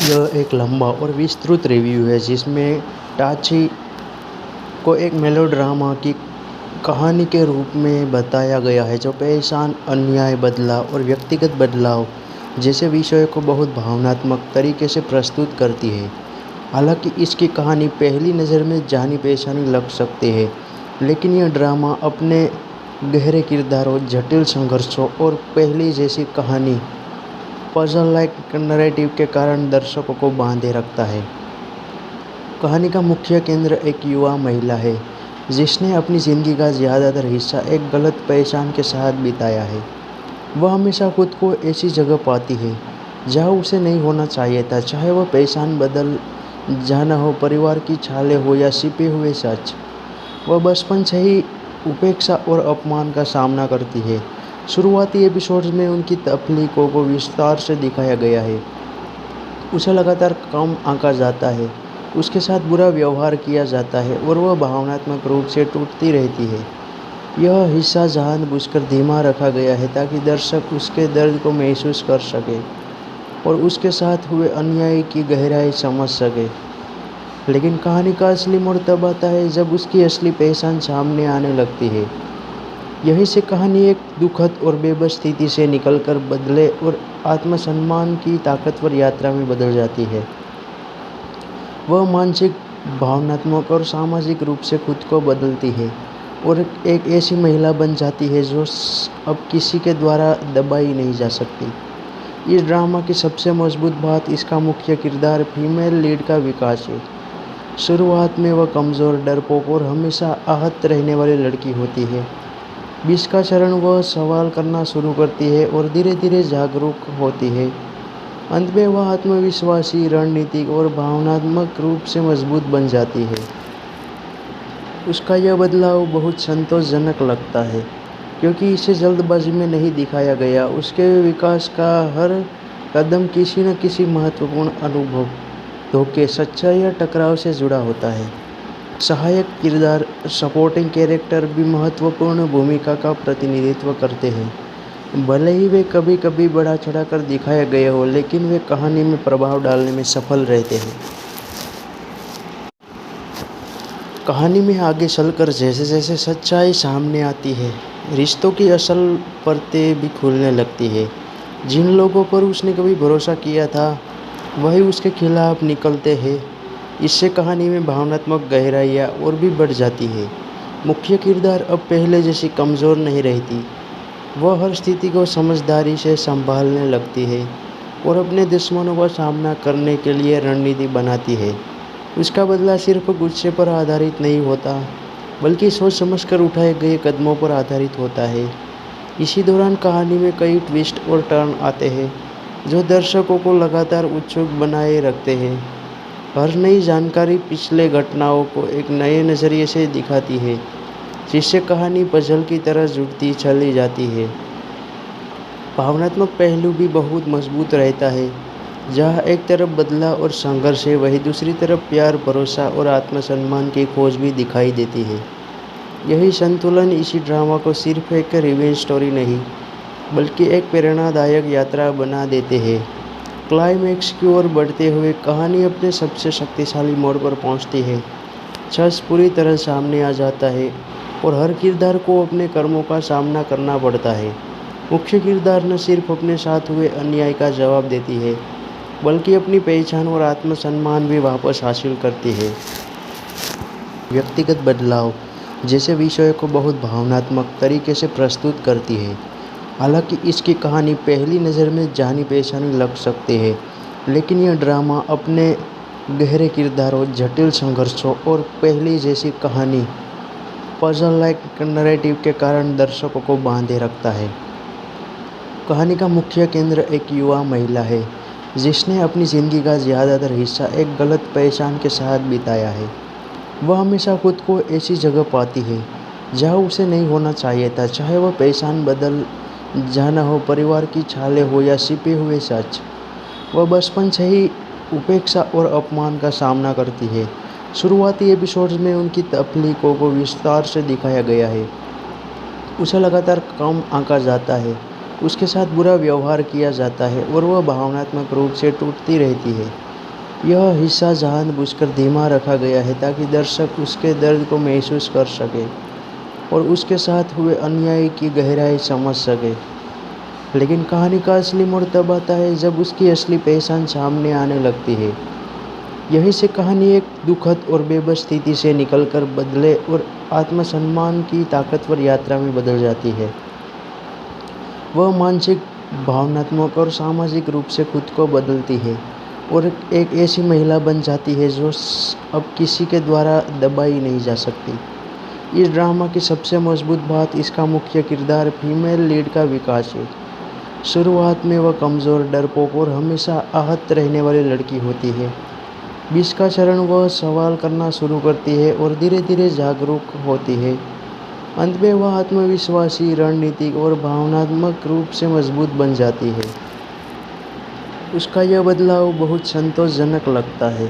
यह एक लंबा और विस्तृत रिव्यू है जिसमें टाची को एक मेलोड्रामा की कहानी के रूप में बताया गया है जो पहचान, अन्याय, बदलाव और व्यक्तिगत बदलाव जैसे विषयों को बहुत भावनात्मक तरीके से प्रस्तुत करती है। हालांकि इसकी कहानी पहली नज़र में जानी-पहचानी लग सकती है, लेकिन यह ड्रामा अपने गहरे किरदारों, जटिल संघर्षों और पहली जैसी कहानी पजल लाइक नैरेटिव के कारण दर्शकों को बांधे रखता है। कहानी का मुख्य केंद्र एक युवा महिला है जिसने अपनी ज़िंदगी का ज़्यादातर हिस्सा एक गलत पहचान के साथ बिताया है। वह हमेशा खुद को ऐसी जगह पाती है जहाँ उसे नहीं होना चाहिए था, चाहे वह पहचान बदल जाना हो, परिवार की छाले हो या छिपे हुए सच। वह बचपन से ही उपेक्षा और अपमान का सामना करती है। शुरुआती एपिसोड्स में उनकी तकलीफों को विस्तार से दिखाया गया है। उसे लगातार कम आंका जाता है, उसके साथ बुरा व्यवहार किया जाता है और वह भावनात्मक रूप से टूटती रहती है। यह हिस्सा जानबूझकर धीमा रखा गया है ताकि दर्शक उसके दर्द को महसूस कर सके और उसके साथ हुए अन्याय की गहराई समझ सके। लेकिन कहानी का असली मोड़ तब आता है जब उसकी असली पहचान सामने आने लगती है। यहीं से कहानी एक दुखद और बेबस स्थिति से निकलकर बदले और आत्मसम्मान की ताकतवर यात्रा में बदल जाती है। वह मानसिक, भावनात्मक और सामाजिक रूप से खुद को बदलती है और एक ऐसी महिला बन जाती है जो अब किसी के द्वारा दबाई नहीं जा सकती। इस ड्रामा की सबसे मजबूत बात इसका मुख्य किरदार फीमेल लीड का विकास है। शुरुआत में वह कमज़ोर, डरपोक और हमेशा आहत रहने वाली लड़की होती है। 20 का चरण वह सवाल करना शुरू करती है और धीरे धीरे जागरूक होती है। अंत में वह आत्मविश्वासी, रणनीतिक और भावनात्मक रूप से मजबूत बन जाती है। उसका यह बदलाव बहुत संतोषजनक लगता है क्योंकि इसे जल्दबाजी में नहीं दिखाया गया। उसके विकास का हर कदम किसी न किसी महत्वपूर्ण अनुभव, धोखे, सच्चाई या टकराव से जुड़ा होता है। सहायक किरदार, सपोर्टिंग कैरेक्टर भी महत्वपूर्ण भूमिका का प्रतिनिधित्व करते हैं। भले ही वे कभी कभी बढ़ा चढ़ाकर दिखाए गए हो, लेकिन वे कहानी में प्रभाव डालने में सफल रहते हैं। कहानी में आगे चलकर जैसे जैसे सच्चाई सामने आती है, रिश्तों की असल परतें भी खुलने लगती है। जिन लोगों पर उसने कभी भरोसा किया था वही उसके खिलाफ निकलते हैं। इससे कहानी में भावनात्मक गहराइयाँ और भी बढ़ जाती है। मुख्य किरदार अब पहले जैसी कमज़ोर नहीं रहती। वह हर स्थिति को समझदारी से संभालने लगती है और अपने दुश्मनों का सामना करने के लिए रणनीति बनाती है। उसका बदला सिर्फ गुस्से पर आधारित नहीं होता, बल्कि सोच समझकर उठाए गए कदमों पर आधारित होता है। इसी दौरान कहानी में कई ट्विस्ट और टर्न आते हैं जो दर्शकों को लगातार उत्सुक बनाए रखते हैं। हर नई जानकारी पिछले घटनाओं को एक नए नज़रिए से दिखाती है, जिससे कहानी पजल की तरह जुड़ती चली जाती है। भावनात्मक पहलू भी बहुत मजबूत रहता है। जहाँ एक तरफ बदलाव और संघर्ष है, वहीं दूसरी तरफ प्यार, भरोसा और आत्मसम्मान की खोज भी दिखाई देती है। यही संतुलन इसी ड्रामा को सिर्फ एक रिवेंज स्टोरी नहीं, बल्कि एक प्रेरणादायक यात्रा बना देते हैं। क्लाइमैक्स की ओर बढ़ते हुए कहानी अपने सबसे शक्तिशाली मोड़ पर पहुंचती है। सच पूरी तरह सामने आ जाता है और हर किरदार को अपने कर्मों का सामना करना पड़ता है। मुख्य किरदार न सिर्फ अपने साथ हुए अन्याय का जवाब देती है, बल्कि अपनी पहचान और आत्मसम्मान भी वापस हासिल करती है। व्यक्तिगत बदलाव जैसे विषयों को बहुत भावनात्मक तरीके से प्रस्तुत करती है। हालांकि इसकी कहानी पहली नज़र में जानी-पहचानी लग सकती है, लेकिन यह ड्रामा अपने गहरे किरदारों, जटिल संघर्षों और पहली जैसी कहानी पजल लाइक नैरेटिव के कारण दर्शकों को बांधे रखता है। कहानी का मुख्य केंद्र एक युवा महिला है जिसने अपनी ज़िंदगी का ज़्यादातर हिस्सा एक गलत पहचान के साथ बिताया है। वह हमेशा खुद को ऐसी जगह पाती है जहाँ उसे नहीं होना चाहिए था, चाहे वह पहचान बदल जाना हो, परिवार की छाले हो या छिपे हुए सच। वह बचपन से ही उपेक्षा और अपमान का सामना करती है। शुरुआती एपिसोड्स में उनकी तकलीफों को विस्तार से दिखाया गया है। उसे लगातार कम आंका जाता है, उसके साथ बुरा व्यवहार किया जाता है और वह भावनात्मक रूप से टूटती रहती है। यह हिस्सा जानबूझकर धीमा रखा गया है ताकि दर्शक उसके दर्द को महसूस कर सके और उसके साथ हुए अन्याय की गहराई समझ सके। लेकिन कहानी का असली मोड़ तब आता है जब उसकी असली पहचान सामने आने लगती है। यहीं से कहानी एक दुखद और बेबस स्थिति से निकलकर बदले और आत्मसम्मान की ताकतवर यात्रा में बदल जाती है। वह मानसिक, भावनात्मक और सामाजिक रूप से खुद को बदलती है और एक ऐसी महिला बन जाती है जो अब किसी के द्वारा दबाई नहीं जा सकती। इस ड्रामा की सबसे मजबूत बात इसका मुख्य किरदार फीमेल लीड का विकास है। शुरुआत में वह कमज़ोर, डरपोक और हमेशा आहत रहने वाली लड़की होती है। 20 का चरण वह सवाल करना शुरू करती है और धीरे धीरे जागरूक होती है। अंत में वह आत्मविश्वासी, रणनीतिक और भावनात्मक रूप से मजबूत बन जाती है। उसका यह बदलाव बहुत संतोषजनक लगता है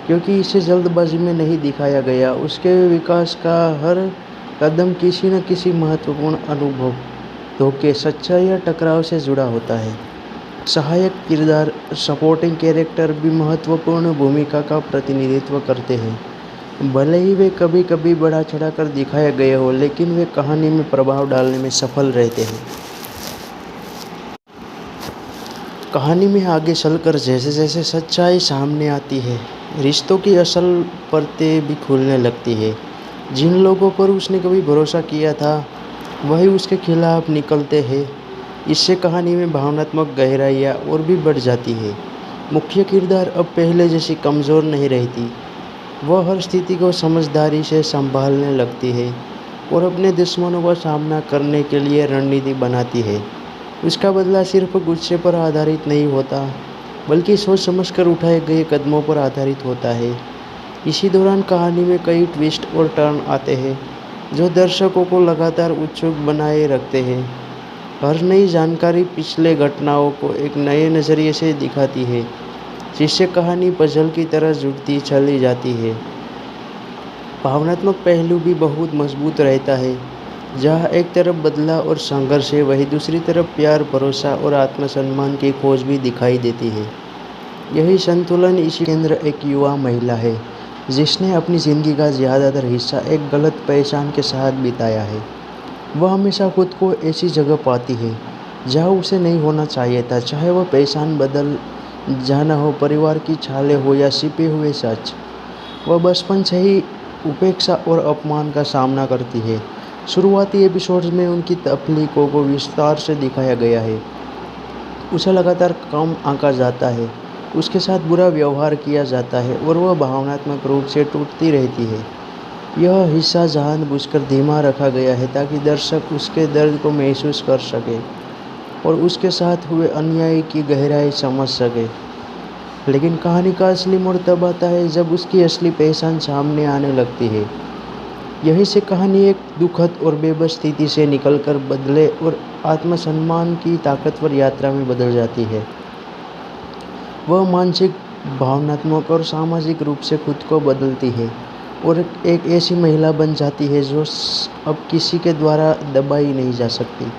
क्योंकि इसे जल्दबाजी में नहीं दिखाया गया। उसके विकास का हर कदम किसी न किसी महत्वपूर्ण अनुभव, धोखे, सच्चाई या टकराव से जुड़ा होता है। सहायक किरदार, सपोर्टिंग कैरेक्टर भी महत्वपूर्ण भूमिका का प्रतिनिधित्व करते हैं। भले ही वे कभी कभी बढ़ा चढ़ाकर दिखाए गए हो, लेकिन वे कहानी में प्रभाव डालने में सफल रहते हैं। कहानी में आगे चलकर जैसे जैसे सच्चाई सामने आती है, रिश्तों की असल परतें भी खुलने लगती है। जिन लोगों पर उसने कभी भरोसा किया था, वही उसके खिलाफ निकलते हैं। इससे कहानी में भावनात्मक गहराइयाँ और भी बढ़ जाती है। मुख्य किरदार अब पहले जैसी कमज़ोर नहीं रहती। वह हर स्थिति को समझदारी से संभालने लगती है और अपने दुश्मनों का सामना करने के लिए रणनीति बनाती है। उसका बदला सिर्फ गुस्से पर आधारित नहीं होता, बल्कि सोच समझकर उठाए गए कदमों पर आधारित होता है। इसी दौरान कहानी में कई ट्विस्ट और टर्न आते हैं जो दर्शकों को लगातार उत्सुक बनाए रखते हैं। हर नई जानकारी पिछले घटनाओं को एक नए नज़रिए से दिखाती है, जिससे कहानी पजल की तरह जुड़ती चली जाती है। भावनात्मक पहलू भी बहुत मजबूत रहता है। जहाँ एक तरफ बदलाव और संघर्ष है, वहीं दूसरी तरफ प्यार, भरोसा और आत्मसम्मान की खोज भी दिखाई देती है। यही संतुलन इसी केंद्र एक युवा महिला है जिसने अपनी ज़िंदगी का ज़्यादातर हिस्सा एक गलत पहचान के साथ बिताया है। वह हमेशा खुद को ऐसी जगह पाती है जहाँ उसे नहीं होना चाहिए था, चाहे वह पहचान बदल जाना हो, परिवार की छाले हो या छिपे हुए सच। वह बचपन से ही उपेक्षा और अपमान का सामना करती है। शुरुआती एपिसोड्स में उनकी तकलीफों को विस्तार से दिखाया गया है। उसे लगातार कम आंका जाता है, उसके साथ बुरा व्यवहार किया जाता है और वह भावनात्मक रूप से टूटती रहती है। यह हिस्सा जानबूझकर धीमा रखा गया है ताकि दर्शक उसके दर्द को महसूस कर सके और उसके साथ हुए अन्याय की गहराई समझ सके। लेकिन कहानी का असली मोड़ तब आता है जब उसकी असली पहचान सामने आने लगती है। यहीं से कहानी एक दुखद और बेबस स्थिति से निकलकर बदले और आत्मसम्मान की ताकतवर यात्रा में बदल जाती है। वह मानसिक, भावनात्मक और सामाजिक रूप से खुद को बदलती है और एक ऐसी महिला बन जाती है जो अब किसी के द्वारा दबाई नहीं जा सकती।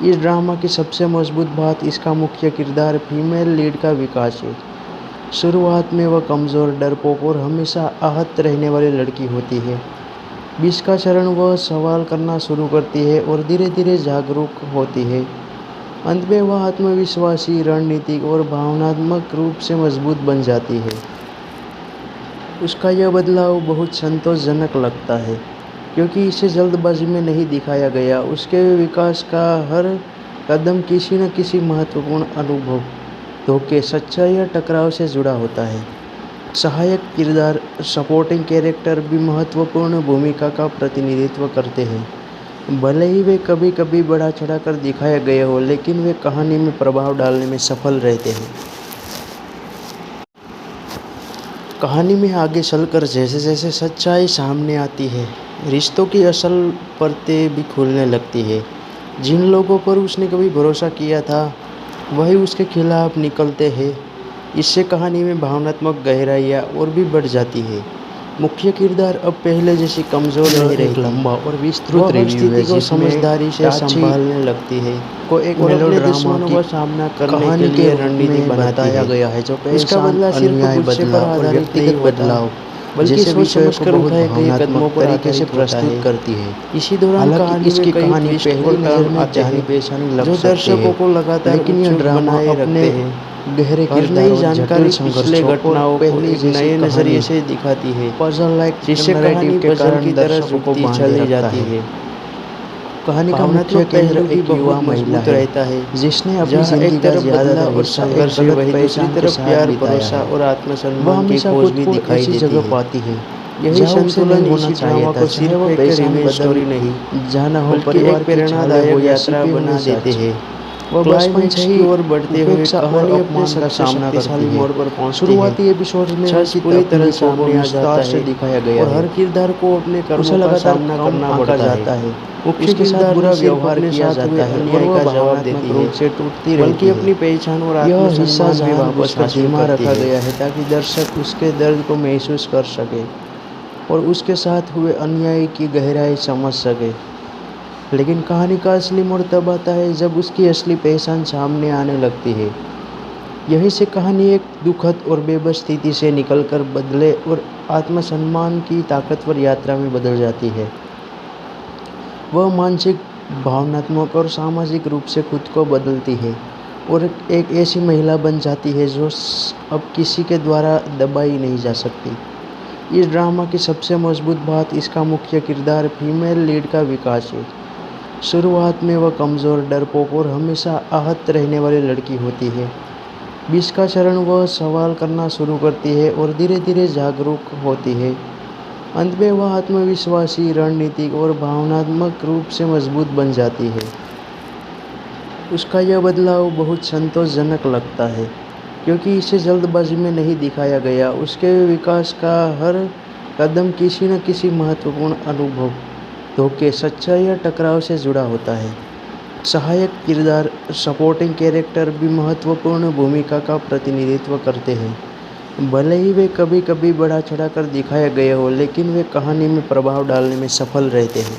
इस ड्रामा की सबसे मजबूत बात इसका मुख्य किरदार फीमेल लीड का विकास है। शुरुआत में वह कमज़ोर, डरपोक और हमेशा आहत रहने वाली लड़की होती है। 20 का चरण वह सवाल करना शुरू करती है और धीरे धीरे जागरूक होती है। अंत में वह आत्मविश्वासी, रणनीतिक और भावनात्मक रूप से मजबूत बन जाती है। उसका यह बदलाव बहुत संतोषजनक लगता है क्योंकि इसे जल्दबाजी में नहीं दिखाया गया। उसके विकास का हर कदम किसी न किसी महत्वपूर्ण अनुभव, धोखे, सच्चाई या टकराव से जुड़ा होता है। सहायक किरदार, सपोर्टिंग कैरेक्टर भी महत्वपूर्ण भूमिका का प्रतिनिधित्व करते हैं। भले ही वे कभी कभी बढ़ा चढ़ाकर दिखाए गए हो, लेकिन वे कहानी में प्रभाव डालने में सफल रहते हैं। कहानी में आगे चलकर जैसे जैसे सच्चाई सामने आती है, रिश्तों की असल परतें भी खुलने लगती है। जिन लोगों पर उसने कभी भरोसा किया था, वही उसके खिलाफ निकलते हैं। इससे कहानी में भावनात्मक गहराइयाँ और भी बढ़ जाती है। मुख्य किरदार अब पहले जैसी कमजोर नहीं रही। लंबा और विस्तृत रिव्यू है जिसमें समझदारी से संभालने लगती है को एक मेलोड्रामा का सामना करने के लिए रणनीति बताया गया है जो इसका बदला सिर्फ गुस्से पर आधारित नहीं बदलाव बल्कि सोच समझ कर उठाए गए कदमों पर तरीके से प्रस्तुत करती है। इसी दौरान इसकी कहानी पहली नजर में जानी पहचानी लग सकती है, दर्शकों को लगातार लेकिन यह ड्रामा अपने गहरे किरदार जानकारी पिछले घटनाओं को एक नए नजरिए से दिखाती है, पजल लाइक जिससे कहानी के कारण दर्शकों को चली जाती है। कहानी का मुख्य केंद्र एक युवा महिला रहता है जिसने अपनी जिंदगी का ज्यादा और संघर्ष वही दूसरी तरफ प्यार, भरोसा और आत्मसम्मान की खोज भी दिखाई जगह पाती है। यही संतुलन होना चाहिए था, सिर्फ एक रिमेल स्टोरी नहीं जाना हो परिवार की प्रेरणादायक यात्रा बना देते हैं। वह क्लाइमैक्स की ओर बढ़ते हुए कहानी अपने सामना शक्तिशाली मोड़ पर पहुंचती है। शुरुआती एपिसोड में उसकी पूरी तरह सामने आ जाता है दिखाया गया और हर किरदार को अपने कर्मों का सामना करना पड़ता है। मुख्य किरदार बुरा व्यवहार किया जाता है और वह जवाब देती है से टूटती बल्कि अपनी पहचान और आत्मसम्मान भी वापस धीमा रखा गया है ताकि दर्शक उसके दर्द को महसूस कर सके और उसके साथ हुए अन्याय की गहराई समझ सके। लेकिन कहानी का असली मोड़ तब आता है जब उसकी असली पहचान सामने आने लगती है। यहीं से कहानी एक दुखद और बेबस स्थिति से निकलकर बदले और आत्मसम्मान की ताकतवर यात्रा में बदल जाती है। वह मानसिक, भावनात्मक और सामाजिक रूप से खुद को बदलती है और एक ऐसी महिला बन जाती है जो अब किसी के द्वारा दबाई नहीं जा सकती। इस ड्रामा की सबसे मजबूत बात इसका मुख्य किरदार फीमेल लीड का विकास है। शुरुआत में वह कमज़ोर, डरपोक और हमेशा आहत रहने वाली लड़की होती है। 20 का चरण वह सवाल करना शुरू करती है और धीरे धीरे जागरूक होती है। अंत में वह आत्मविश्वासी, रणनीतिक और भावनात्मक रूप से मजबूत बन जाती है। उसका यह बदलाव बहुत संतोषजनक लगता है क्योंकि इसे जल्दबाजी में नहीं दिखाया गया। उसके विकास का हर कदम किसी न किसी महत्वपूर्ण अनुभव, धोखे, सच्चाई या टकराव से जुड़ा होता है। सहायक किरदार, सपोर्टिंग कैरेक्टर भी महत्वपूर्ण भूमिका का प्रतिनिधित्व करते हैं। भले ही वे कभी कभी बढ़ा चढ़ाकर दिखाए गए हो, लेकिन वे कहानी में प्रभाव डालने में सफल रहते हैं।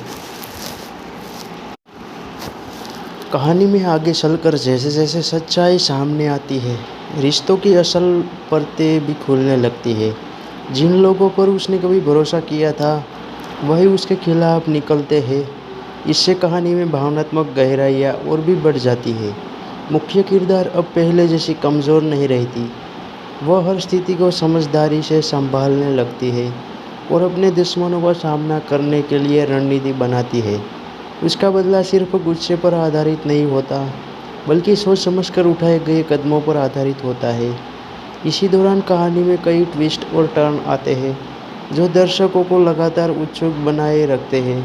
कहानी में आगे चलकर जैसे जैसे सच्चाई सामने आती है, रिश्तों की असल परतें भी खुलने लगती है। जिन लोगों पर उसने कभी भरोसा किया था वही उसके खिलाफ निकलते हैं। इससे कहानी में भावनात्मक गहराइयाँ और भी बढ़ जाती है। मुख्य किरदार अब पहले जैसी कमज़ोर नहीं रहती। वह हर स्थिति को समझदारी से संभालने लगती है और अपने दुश्मनों का सामना करने के लिए रणनीति बनाती है। उसका बदला सिर्फ गुस्से पर आधारित नहीं होता बल्कि सोच समझकर उठाए गए कदमों पर आधारित होता है। इसी दौरान कहानी में कई ट्विस्ट और टर्न आते हैं जो दर्शकों को लगातार उत्सुक बनाए रखते हैं।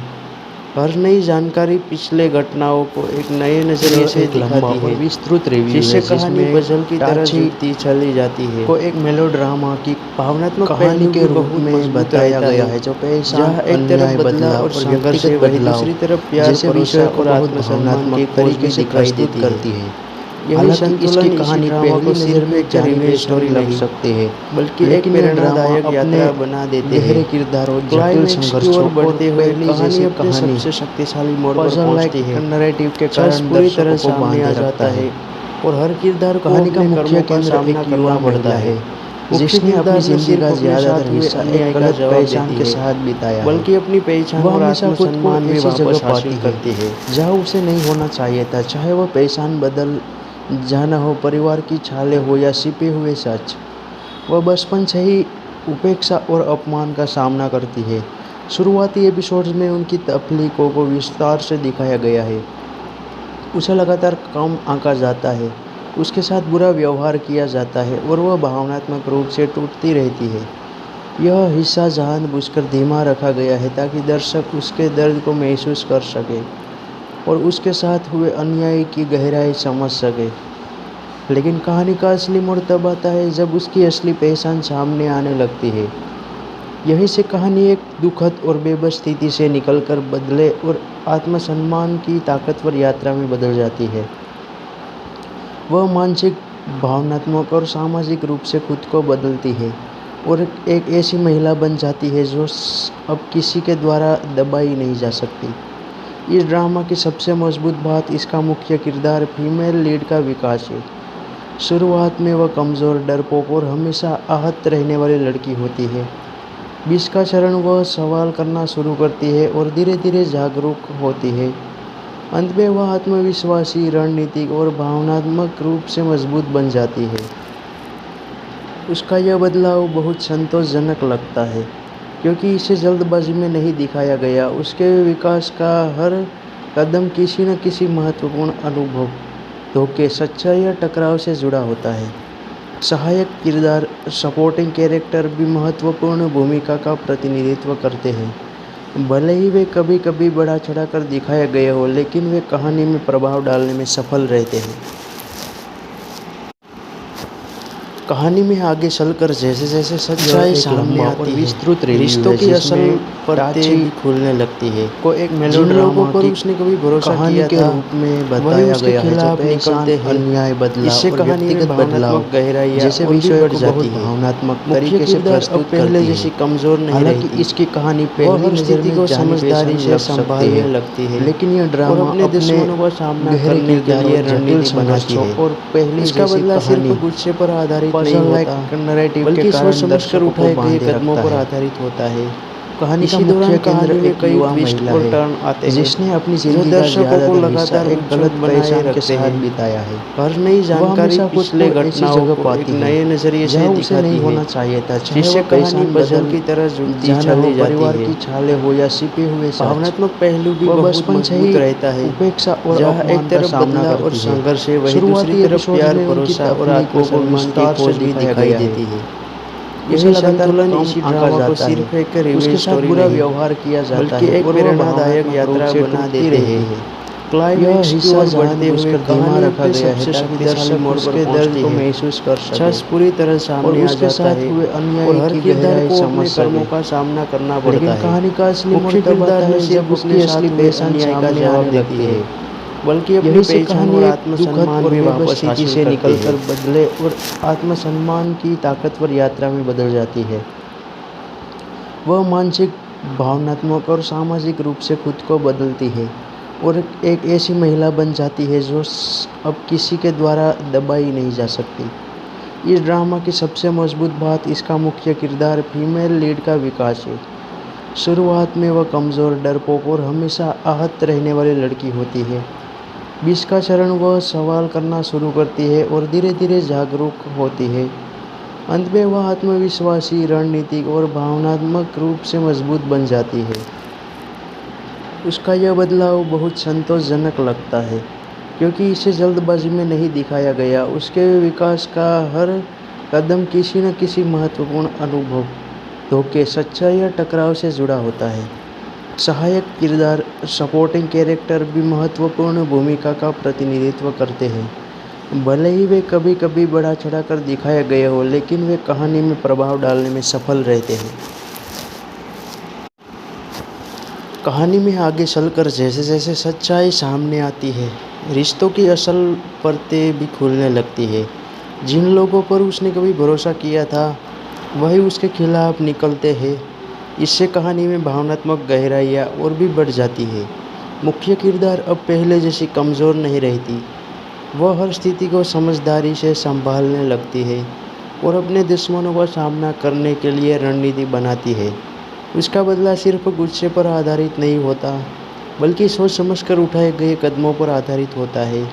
हर नई जानकारी पिछले घटनाओं को एक नए नजरिए से दिखाती है। विस्तृत रिव्यू जिससे कहानी पजल की तरह जुड़ती चली जाती है को एक मेलोड्रामा की भावनात्मक कहानी के रूप में बताया गया है जो जहाँ एक तरफ बदलाव और संघर्ष वही दूसरी तरफ प्यार, भरोसा और आत्मसम्मान के तरीके से प्रस्तुत करती है। यही संतुलन कहानी पहली सिर्फ एक रिमेल स्टोरी लग सकती है बल्कि एक प्रेरणादायक यात्रा बना देते हैं। गहरे किरदारों, जटिल संघर्षों और बढ़ते हुए कहानी अपने सबसे शक्तिशाली मोड़ पर पहुंचती है। नैरेटिव के कारण पूरी तरह सामने आ जाता है और हर किरदार कहानी का मुख्य केंद्र एक युवा बढ़ता है जिसने अपनी जिंदगी का ज्यादातर हिस्सा एक गलत पहचान के साथ बिताया, बल्कि अपनी पहचान और आत्मसम्मान में वापस हासिल करती है जहाँ उसे नहीं होना चाहिए था। चाहे वह पहचान बदल जाना हो, परिवार की छाले हो या छिपे हुए सच, वह बचपन से ही उपेक्षा और अपमान का सामना करती है। शुरुआती एपिसोड्स में उनकी तकलीफों को विस्तार से दिखाया गया है। उसे लगातार कम आंका जाता है, उसके साथ बुरा व्यवहार किया जाता है और वह भावनात्मक रूप से टूटती रहती है। यह हिस्सा जानबूझकर धीमा रखा गया है ताकि दर्शक उसके दर्द को महसूस कर सके और उसके साथ हुए अन्याय की गहराई समझ सके। लेकिन कहानी का असली मोड़ तब आता है जब उसकी असली पहचान सामने आने लगती है। यहीं से कहानी एक दुखद और बेबस स्थिति से निकलकर बदले और आत्मसम्मान की ताकतवर यात्रा में बदल जाती है। वह मानसिक, भावनात्मक और सामाजिक रूप से खुद को बदलती है और एक ऐसी महिला बन जाती है जो अब किसी के द्वारा दबाई नहीं जा सकती। इस ड्रामा की सबसे मजबूत बात इसका मुख्य किरदार फीमेल लीड का विकास है। शुरुआत में वह कमज़ोर, डरपोक और हमेशा आहत रहने वाली लड़की होती है। 20 का चरण वह सवाल करना शुरू करती है और धीरे धीरे जागरूक होती है। अंत में वह आत्मविश्वासी, रणनीतिक और भावनात्मक रूप से मजबूत बन जाती है। उसका यह बदलाव बहुत संतोषजनक लगता है क्योंकि इसे जल्दबाजी में नहीं दिखाया गया। उसके विकास का हर कदम किसी न किसी महत्वपूर्ण अनुभव, धोखे, सच्चाई या टकराव से जुड़ा होता है। सहायक किरदार, सपोर्टिंग कैरेक्टर भी महत्वपूर्ण भूमिका का प्रतिनिधित्व करते हैं। भले ही वे कभी कभी बढ़ा चढ़ाकर दिखाए गए हो, लेकिन वे कहानी में प्रभाव डालने में सफल रहते हैं। कहानी में आगे चलकर जैसे जैसे सच्चाई सामने आती है, विस्तृत रिश्तों की असल परतें भी खुलने लगती है। को एक मेलोड्रामा पर उसने कभी भरोसा किया के रूप में बताया गया है, जो निकलते हैं अन्याय, बदलाव इससे और व्यक्तिगत बदलाव, गहराई जैसे विषय को बहुत भावनात्मक तरीके से प्रस्तुत पहले जैसी कमजोर नहीं रहती। इसकी कहानी पहली स्थिति को समझदारी से संभालने लगती है, लेकिन यह ड्रामा अपने दुश्मनों का सामना करने के लिए रणनीति बनाती है। और पहली इसका बदला सिर्फ गुस्से पर आधारित नहीं होता, बल्कि सोच समझकर उठाए गए कदमों पर आधारित होता है। कहानी का मुख्य केंद्र एक युवा महिला है, जिसने अपनी जिंदगी का ज्यादातर हिस्सा एक गलत पहचान के साथ बिताया है। हर नई जानकारी पिछले घटनाओं को एक नए नजरिए से दिखाती नहीं होना चाहिए था, जिससे कहानी पजल की तरह जुड़ती चली जाती है। परिवार की छाले हो या छिपे हुए भावनात्मक पहलू भी बहुत मजबूत रहता है। उपेक्षा और एक तरफ बदलाव और संघर्ष है, वहीं दूसरी तरफ प्यार, भरोसा और आत्मसम्मान की खोज भी दिखाई देती है। यही संतुलन इसी ड्रामा को सिर्फ एक रिव्यू स्टोरी बुरा व्यवहार किया जाता है, एक प्रेरणादायक यात्रा बना देते हैं। क्लाइमैक्स की ओर बढ़ते हुए कहानी रखा गया है ताकि दर्शक मोड़ पर दर्द को महसूस कर सके। पूरी तरह सामने आ जाता है और हर किरदार को अपने कर्मों का सामना करना पड़ता है। कहानी का असली मुख्य किरदार है जब उसकी असली पहचान का जवाब देती है, बल्कि अपनी पहचान और आत्मसम्मान में वापस से निकलकर बदले और आत्मसम्मान की ताकतवर यात्रा में बदल जाती है। वह मानसिक, भावनात्मक और सामाजिक रूप से खुद को बदलती है और एक ऐसी महिला बन जाती है जो अब किसी के द्वारा दबाई नहीं जा सकती। इस ड्रामा की सबसे मजबूत बात इसका मुख्य किरदार फीमेल लीड का विकास है। शुरुआत में वह कमज़ोर, डरपोक और हमेशा आहत रहने वाली लड़की होती है। 20 का चरण वह सवाल करना शुरू करती है और धीरे धीरे जागरूक होती है। अंत में वह आत्मविश्वासी, रणनीतिक और भावनात्मक रूप से मजबूत बन जाती है। उसका यह बदलाव बहुत संतोषजनक लगता है क्योंकि इसे जल्दबाजी में नहीं दिखाया गया। उसके विकास का हर कदम किसी न किसी महत्वपूर्ण अनुभव, धोखे, सच्चाई या टकराव से जुड़ा होता है। सहायक किरदार, सपोर्टिंग कैरेक्टर भी महत्वपूर्ण भूमिका का प्रतिनिधित्व करते हैं। भले ही वे कभी कभी बढ़ा चढ़ाकर दिखाए गए हो, लेकिन वे कहानी में प्रभाव डालने में सफल रहते हैं। कहानी में आगे चलकर जैसे जैसे सच्चाई सामने आती है, रिश्तों की असल परतें भी खुलने लगती है। जिन लोगों पर उसने कभी भरोसा किया था, वही उसके खिलाफ निकलते हैं। इससे कहानी में भावनात्मक गहराइयाँ और भी बढ़ जाती है। मुख्य किरदार अब पहले जैसी कमज़ोर नहीं रहती। वह हर स्थिति को समझदारी से संभालने लगती है और अपने दुश्मनों का सामना करने के लिए रणनीति बनाती है। उसका बदला सिर्फ गुस्से पर आधारित नहीं होता, बल्कि सोच समझकर उठाए गए कदमों पर आधारित होता है।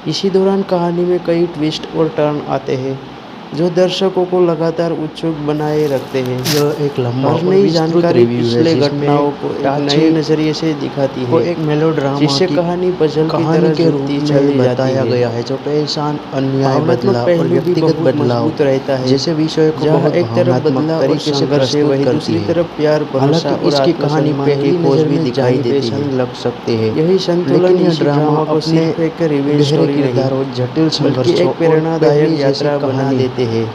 इसी दौरान कहानी में कई ट्विस्ट और टर्न आते हैं जो दर्शकों को लगातार उत्सुक बनाए रखते हैं। यह एक लंबा और नई जानकारी पिछले घटनाओं को एक नए नजरिए से दिखाती है, एक मेलोड्रामा जिससे कहानी पजल की तरह के रूप में बताया गया है, जो पहचान, अन्याय, बदलाव और व्यक्तिगत बदलाव रहता है। जैसे विषय को बहुत एक तरफ बदलाव तरीके से प्रस्तुत करती है, दूसरी तरफ प्यार, भरोसा और इसकी कहानी पहली खोज भी दिखाई देती है लग सकते हैं। यही संतुलन इस ड्रामा को सिर्फ एक रिव्यू स्टोरी नहीं, जटिल संघर्ष एक प्रेरणादायक यात्रा बना देते हैं।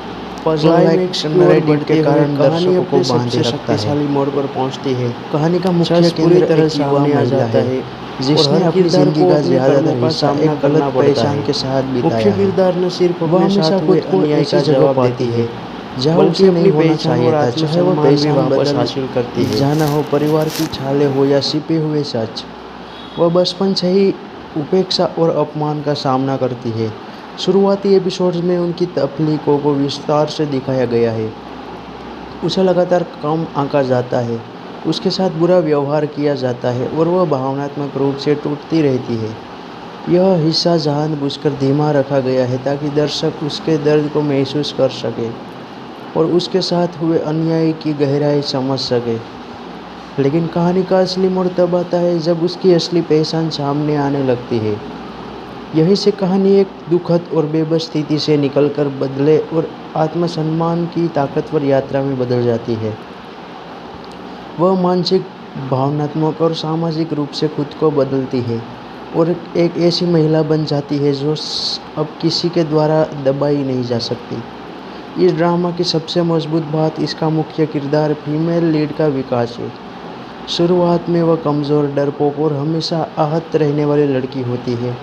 क्लाइमैक्स के कारण दर्शकों को बांधे शक्तिशाली मोड़ पर पहुंचती है। कहानी का मुख्य पूरी तरह सामने आ जाता है, जिसने अपनी जिंदगी का ज्यादातर हिस्सा एक गलत पहचान के साथ बिताया है। मुख्य किरदार न सिर्फ वह हमेशा खुद को अन्याय का जवाब देती है, जहाँ उसे नहीं होना चाहिए था, चाहे वो पैसा वापस हासिल करती है, जाना हो परिवार की छाले हो या छिपे हुए सच। वह बचपन से ही उपेक्षा और अपमान का सामना करती है। शुरुआती एपिसोड्स में उनकी तकलीफों को विस्तार से दिखाया गया है। उसे लगातार कम आंका जाता है, उसके साथ बुरा व्यवहार किया जाता है और वह भावनात्मक रूप से टूटती रहती है। यह हिस्सा जानबूझकर धीमा रखा गया है ताकि दर्शक उसके दर्द को महसूस कर सके और उसके साथ हुए अन्याय की गहराई समझ सके। लेकिन कहानी का असली मोड़ तब आता है जब उसकी असली पहचान सामने आने लगती है। यहीं से कहानी एक दुखद और बेबस स्थिति से निकलकर बदले और आत्मसम्मान की ताकतवर यात्रा में बदल जाती है। वह मानसिक, भावनात्मक और सामाजिक रूप से खुद को बदलती है और एक ऐसी महिला बन जाती है जो अब किसी के द्वारा दबाई नहीं जा सकती। इस ड्रामा की सबसे मजबूत बात इसका मुख्य किरदार फीमेल लीड का विकास है। शुरुआत में वह कमज़ोर, डरपोक और हमेशा आहत रहने वाली लड़की होती है।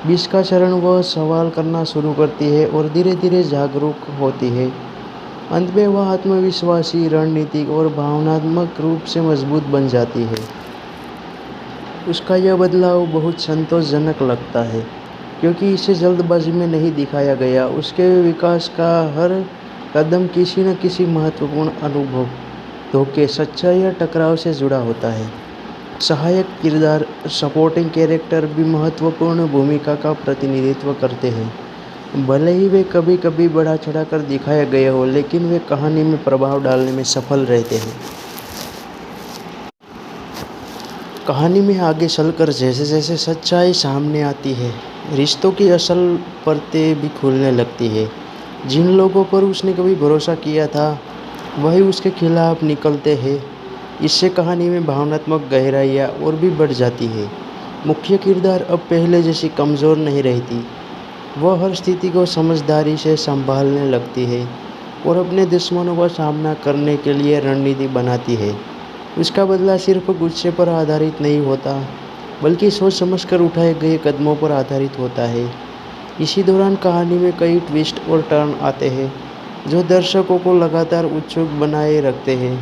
20 का चरण वह सवाल करना शुरू करती है और धीरे धीरे जागरूक होती है। अंत में वह आत्मविश्वासी, रणनीतिक और भावनात्मक रूप से मजबूत बन जाती है। उसका यह बदलाव बहुत संतोषजनक लगता है क्योंकि इसे जल्दबाजी में नहीं दिखाया गया। उसके विकास का हर कदम किसी न किसी महत्वपूर्ण अनुभव, धोखे, सच्चाई या टकराव से जुड़ा होता है। सहायक किरदार, सपोर्टिंग कैरेक्टर भी महत्वपूर्ण भूमिका का प्रतिनिधित्व करते हैं। भले ही वे कभी कभी बढ़ा चढ़ाकर दिखाए गए हो, लेकिन वे कहानी में प्रभाव डालने में सफल रहते हैं। कहानी में आगे चलकर जैसे जैसे सच्चाई सामने आती है, रिश्तों की असल परतें भी खुलने लगती है। जिन लोगों पर उसने कभी भरोसा किया था, वही उसके खिलाफ निकलते हैं। इससे कहानी में भावनात्मक गहराइयाँ और भी बढ़ जाती है। मुख्य किरदार अब पहले जैसी कमज़ोर नहीं रहती। वह हर स्थिति को समझदारी से संभालने लगती है और अपने दुश्मनों का सामना करने के लिए रणनीति बनाती है। उसका बदला सिर्फ गुस्से पर आधारित नहीं होता, बल्कि सोच समझकर उठाए गए कदमों पर आधारित होता है। इसी दौरान कहानी में कई ट्विस्ट और टर्न आते हैं जो दर्शकों को लगातार उत्सुक बनाए रखते हैं।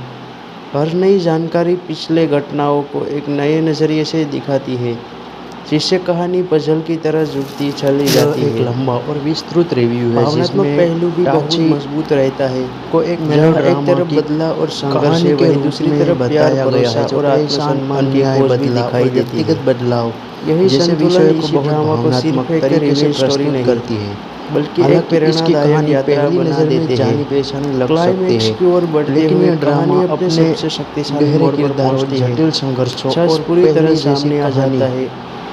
हर नई जानकारी पिछले घटनाओं को एक नए नज़रिए से दिखाती है, जिससे कहानी पजल की तरह जुड़ती चली जाती है। एक लंबा और विस्तृत रिव्यू है जिसमें पहलू भी बहुत मजबूत रहता है। को एक एक तरफ बदला और संघर्ष है, वहीं दूसरी तरफ बताया गया है और आत्मसम्मान की खोज भी दिखाई देती है। व्यक्तिगत बदलाव, यही संतुलन इस ड्रामा को सिर्फ एक रिव्यू स्टोरी नहीं करती है, बल्कि एक प्रेरणादायक यात्रा बना देते हैं। क्लाइमैक्स की ओर बढ़ते हुए ड्रामा अपने सबसे शक्तिशाली मोड़ पर पहुंचती है। जटिल संघर्षों और पूरी तरह सामने आ जाता है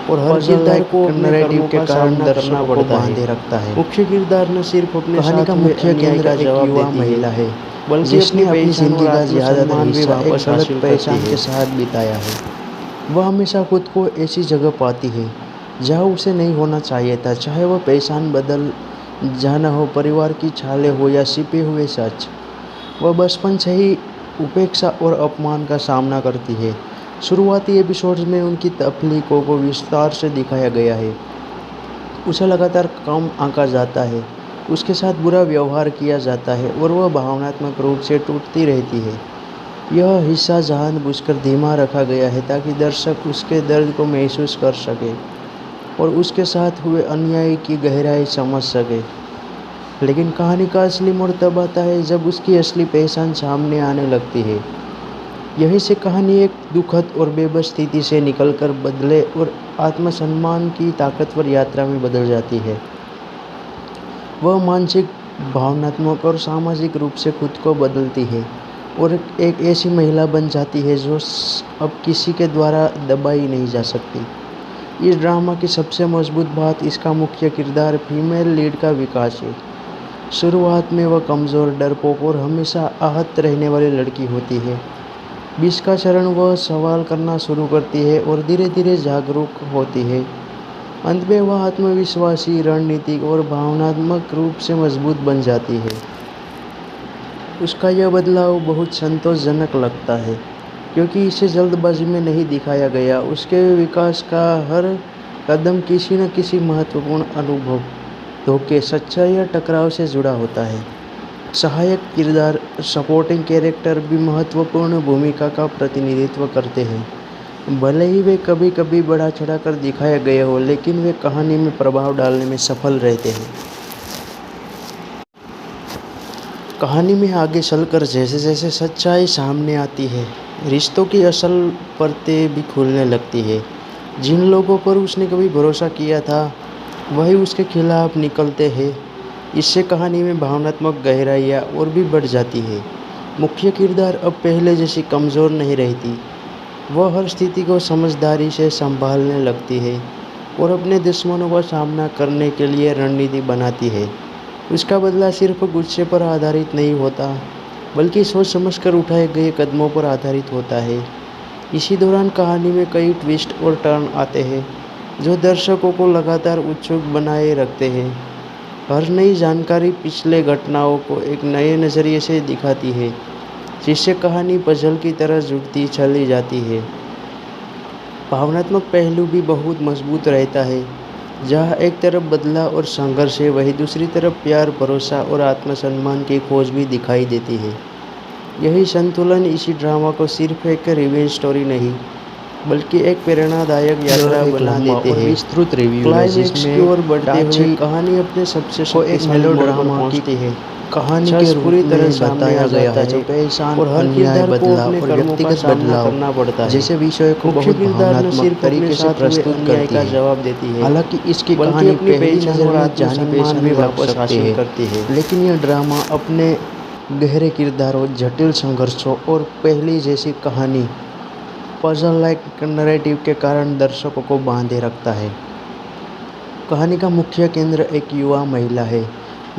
और हर किरदार को नैरेटिव के कारण दर्शकों को बांधे रखता है। मुख्य किरदार न सिर्फ अपने कहानी का मुख्य केंद्र एक युवा महिला है, बल्कि जिसने अपनी जिंदगी का ज्यादातर हिस्सा एक गलत पहचान के साथ बिताया है। वह हमेशा खुद को ऐसी जगह पाती है जहाँ उसे नहीं होना चाहिए था, चाहे वह पहचान बदल जाना हो परिवार की छाले हो या छिपे हुए सच। वह बचपन से ही उपेक्षा और अपमान का सामना करती है। शुरुआती एपिसोड्स में उनकी तकलीफों को विस्तार से दिखाया गया है। उसे लगातार कम आंका जाता है, उसके साथ बुरा व्यवहार किया जाता है और वह भावनात्मक रूप से टूटती रहती है। यह हिस्सा जानबूझकर धीमा रखा गया है ताकि दर्शक उसके दर्द को महसूस कर सके और उसके साथ हुए अन्याय की गहराई समझ सके। लेकिन कहानी का असली मोड़ तब आता है जब उसकी असली पहचान सामने आने लगती है। यहीं से कहानी एक दुखद और बेबस स्थिति से निकलकर बदले और आत्मसम्मान की ताकतवर यात्रा में बदल जाती है। वह मानसिक, भावनात्मक और सामाजिक रूप से खुद को बदलती है और एक ऐसी महिला बन जाती है जो अब किसी के द्वारा दबाई नहीं जा सकती। इस ड्रामा की सबसे मजबूत बात इसका मुख्य किरदार फीमेल लीड का विकास है। शुरुआत में वह कमज़ोर, डरपोक और हमेशा आहत रहने वाली लड़की होती है। 20 का चरण वह सवाल करना शुरू करती है और धीरे धीरे जागरूक होती है। अंत में वह आत्मविश्वासी, रणनीतिक और भावनात्मक रूप से मजबूत बन जाती है। उसका यह बदलाव बहुत संतोषजनक लगता है क्योंकि इसे जल्दबाजी में नहीं दिखाया गया। उसके विकास का हर कदम किसी न किसी महत्वपूर्ण अनुभव, धोखे, सच्चाई या टकराव से जुड़ा होता है। सहायक किरदार सपोर्टिंग कैरेक्टर भी महत्वपूर्ण भूमिका का प्रतिनिधित्व करते हैं। भले ही वे कभी कभी बढ़ा चढ़ाकर दिखाए गए हो, लेकिन वे कहानी में प्रभाव डालने में सफल रहते हैं। कहानी में आगे चलकर जैसे जैसे सच्चाई सामने आती है, रिश्तों की असल परतें भी खुलने लगती है। जिन लोगों पर उसने कभी भरोसा किया था, वही उसके खिलाफ निकलते हैं। इससे कहानी में भावनात्मक गहराइयाँ और भी बढ़ जाती है। मुख्य किरदार अब पहले जैसी कमज़ोर नहीं रहती। वह हर स्थिति को समझदारी से संभालने लगती है और अपने दुश्मनों का सामना करने के लिए रणनीति बनाती है। उसका बदला सिर्फ गुस्से पर आधारित नहीं होता, बल्कि सोच समझकर उठाए गए कदमों पर आधारित होता है। इसी दौरान कहानी में कई ट्विस्ट और टर्न आते हैं, जो दर्शकों को लगातार उत्सुक बनाए रखते हैं। हर नई जानकारी पिछले घटनाओं को एक नए नज़रिए से दिखाती है, जिससे कहानी पजल की तरह जुड़ती चली जाती है। भावनात्मक पहलू भी बहुत मजबूत रहता है। जहाँ एक तरफ बदलाव और संघर्ष है, वहीं दूसरी तरफ प्यार, भरोसा और आत्मसम्मान की खोज भी दिखाई देती है। यही संतुलन इसी ड्रामा को सिर्फ एक रिवेंज स्टोरी नहीं, बल्कि एक प्रेरणादायक यात्रा बना देते हैं। विस्तृत रिव्यू क्लाइमेक्स की ओर बढ़ते हुए कहानी अपने सबसे शक्तिशाली मोड़ पर पहुंचती है। कहानी के पूरी तरह बताया गया है जो परेशान और हर किरदार को अपने व्यक्तिगत बदलाव करना पड़ता है, जैसे विषय को बहुत भावनात्मक तरीके से प्रस्तुत करती है। जवाब देती है। हालांकि इसकी कहानी पहली नजर में जानी पहचानी वापस हासिल करती है, लेकिन यह ड्रामा अपने गहरे किरदारों, जटिल संघर्षों और पहली जैसी कहानी पजल लाइक नैरेटिव के कारण दर्शकों को बांधे रखता है। कहानी का मुख्य केंद्र एक युवा महिला है,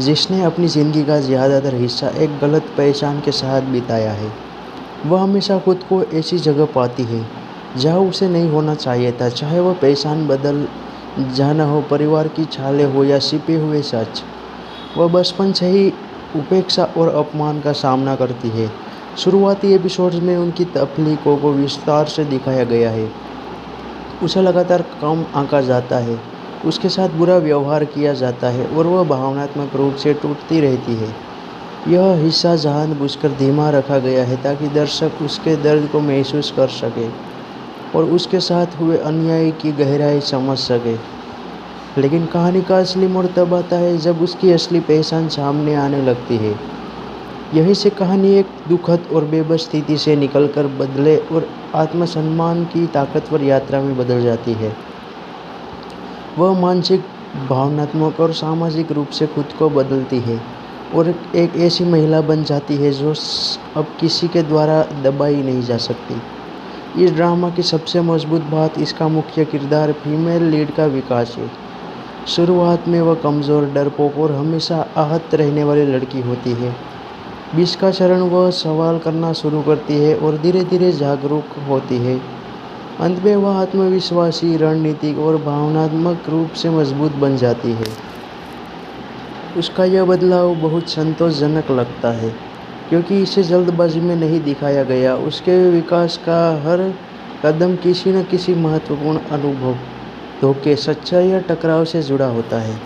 जिसने अपनी ज़िंदगी का ज़्यादातर हिस्सा एक गलत पहचान के साथ बिताया है। वह हमेशा खुद को ऐसी जगह पाती है जहाँ उसे नहीं होना चाहिए था, चाहे वह पहचान बदल जाना हो, परिवार की छाले हो या छिपे हुए सच। वह बचपन से ही उपेक्षा और अपमान का सामना करती है। शुरुआती एपिसोड्स में उनकी तकलीफों को विस्तार से दिखाया गया है। उसे लगातार कम आंका जाता है, उसके साथ बुरा व्यवहार किया जाता है और वह भावनात्मक रूप से टूटती रहती है। यह हिस्सा जानबूझकर धीमा रखा गया है ताकि दर्शक उसके दर्द को महसूस कर सके और उसके साथ हुए अन्याय की गहराई समझ सके। लेकिन कहानी का असली मोड़ तब आता है जब उसकी असली पहचान सामने आने लगती है। यहीं से कहानी एक दुखद और बेबस स्थिति से निकलकर बदले और आत्मसम्मान की ताकतवर यात्रा में बदल जाती है। वह मानसिक, भावनात्मक और सामाजिक रूप से खुद को बदलती है और एक ऐसी महिला बन जाती है जो अब किसी के द्वारा दबाई नहीं जा सकती। इस ड्रामा की सबसे मजबूत बात इसका मुख्य किरदार फीमेल लीड का विकास है। शुरुआत में वह कमज़ोर, डरपोक और हमेशा आहत रहने वाली लड़की होती है। 20 का चरण वह सवाल करना शुरू करती है और धीरे धीरे जागरूक होती है। अंत में वह आत्मविश्वासी, रणनीतिक और भावनात्मक रूप से मजबूत बन जाती है। उसका यह बदलाव बहुत संतोषजनक लगता है, क्योंकि इसे जल्दबाजी में नहीं दिखाया गया। उसके विकास का हर कदम किसी न किसी महत्वपूर्ण अनुभव, धोखे, सच्चाई या टकराव से जुड़ा होता है।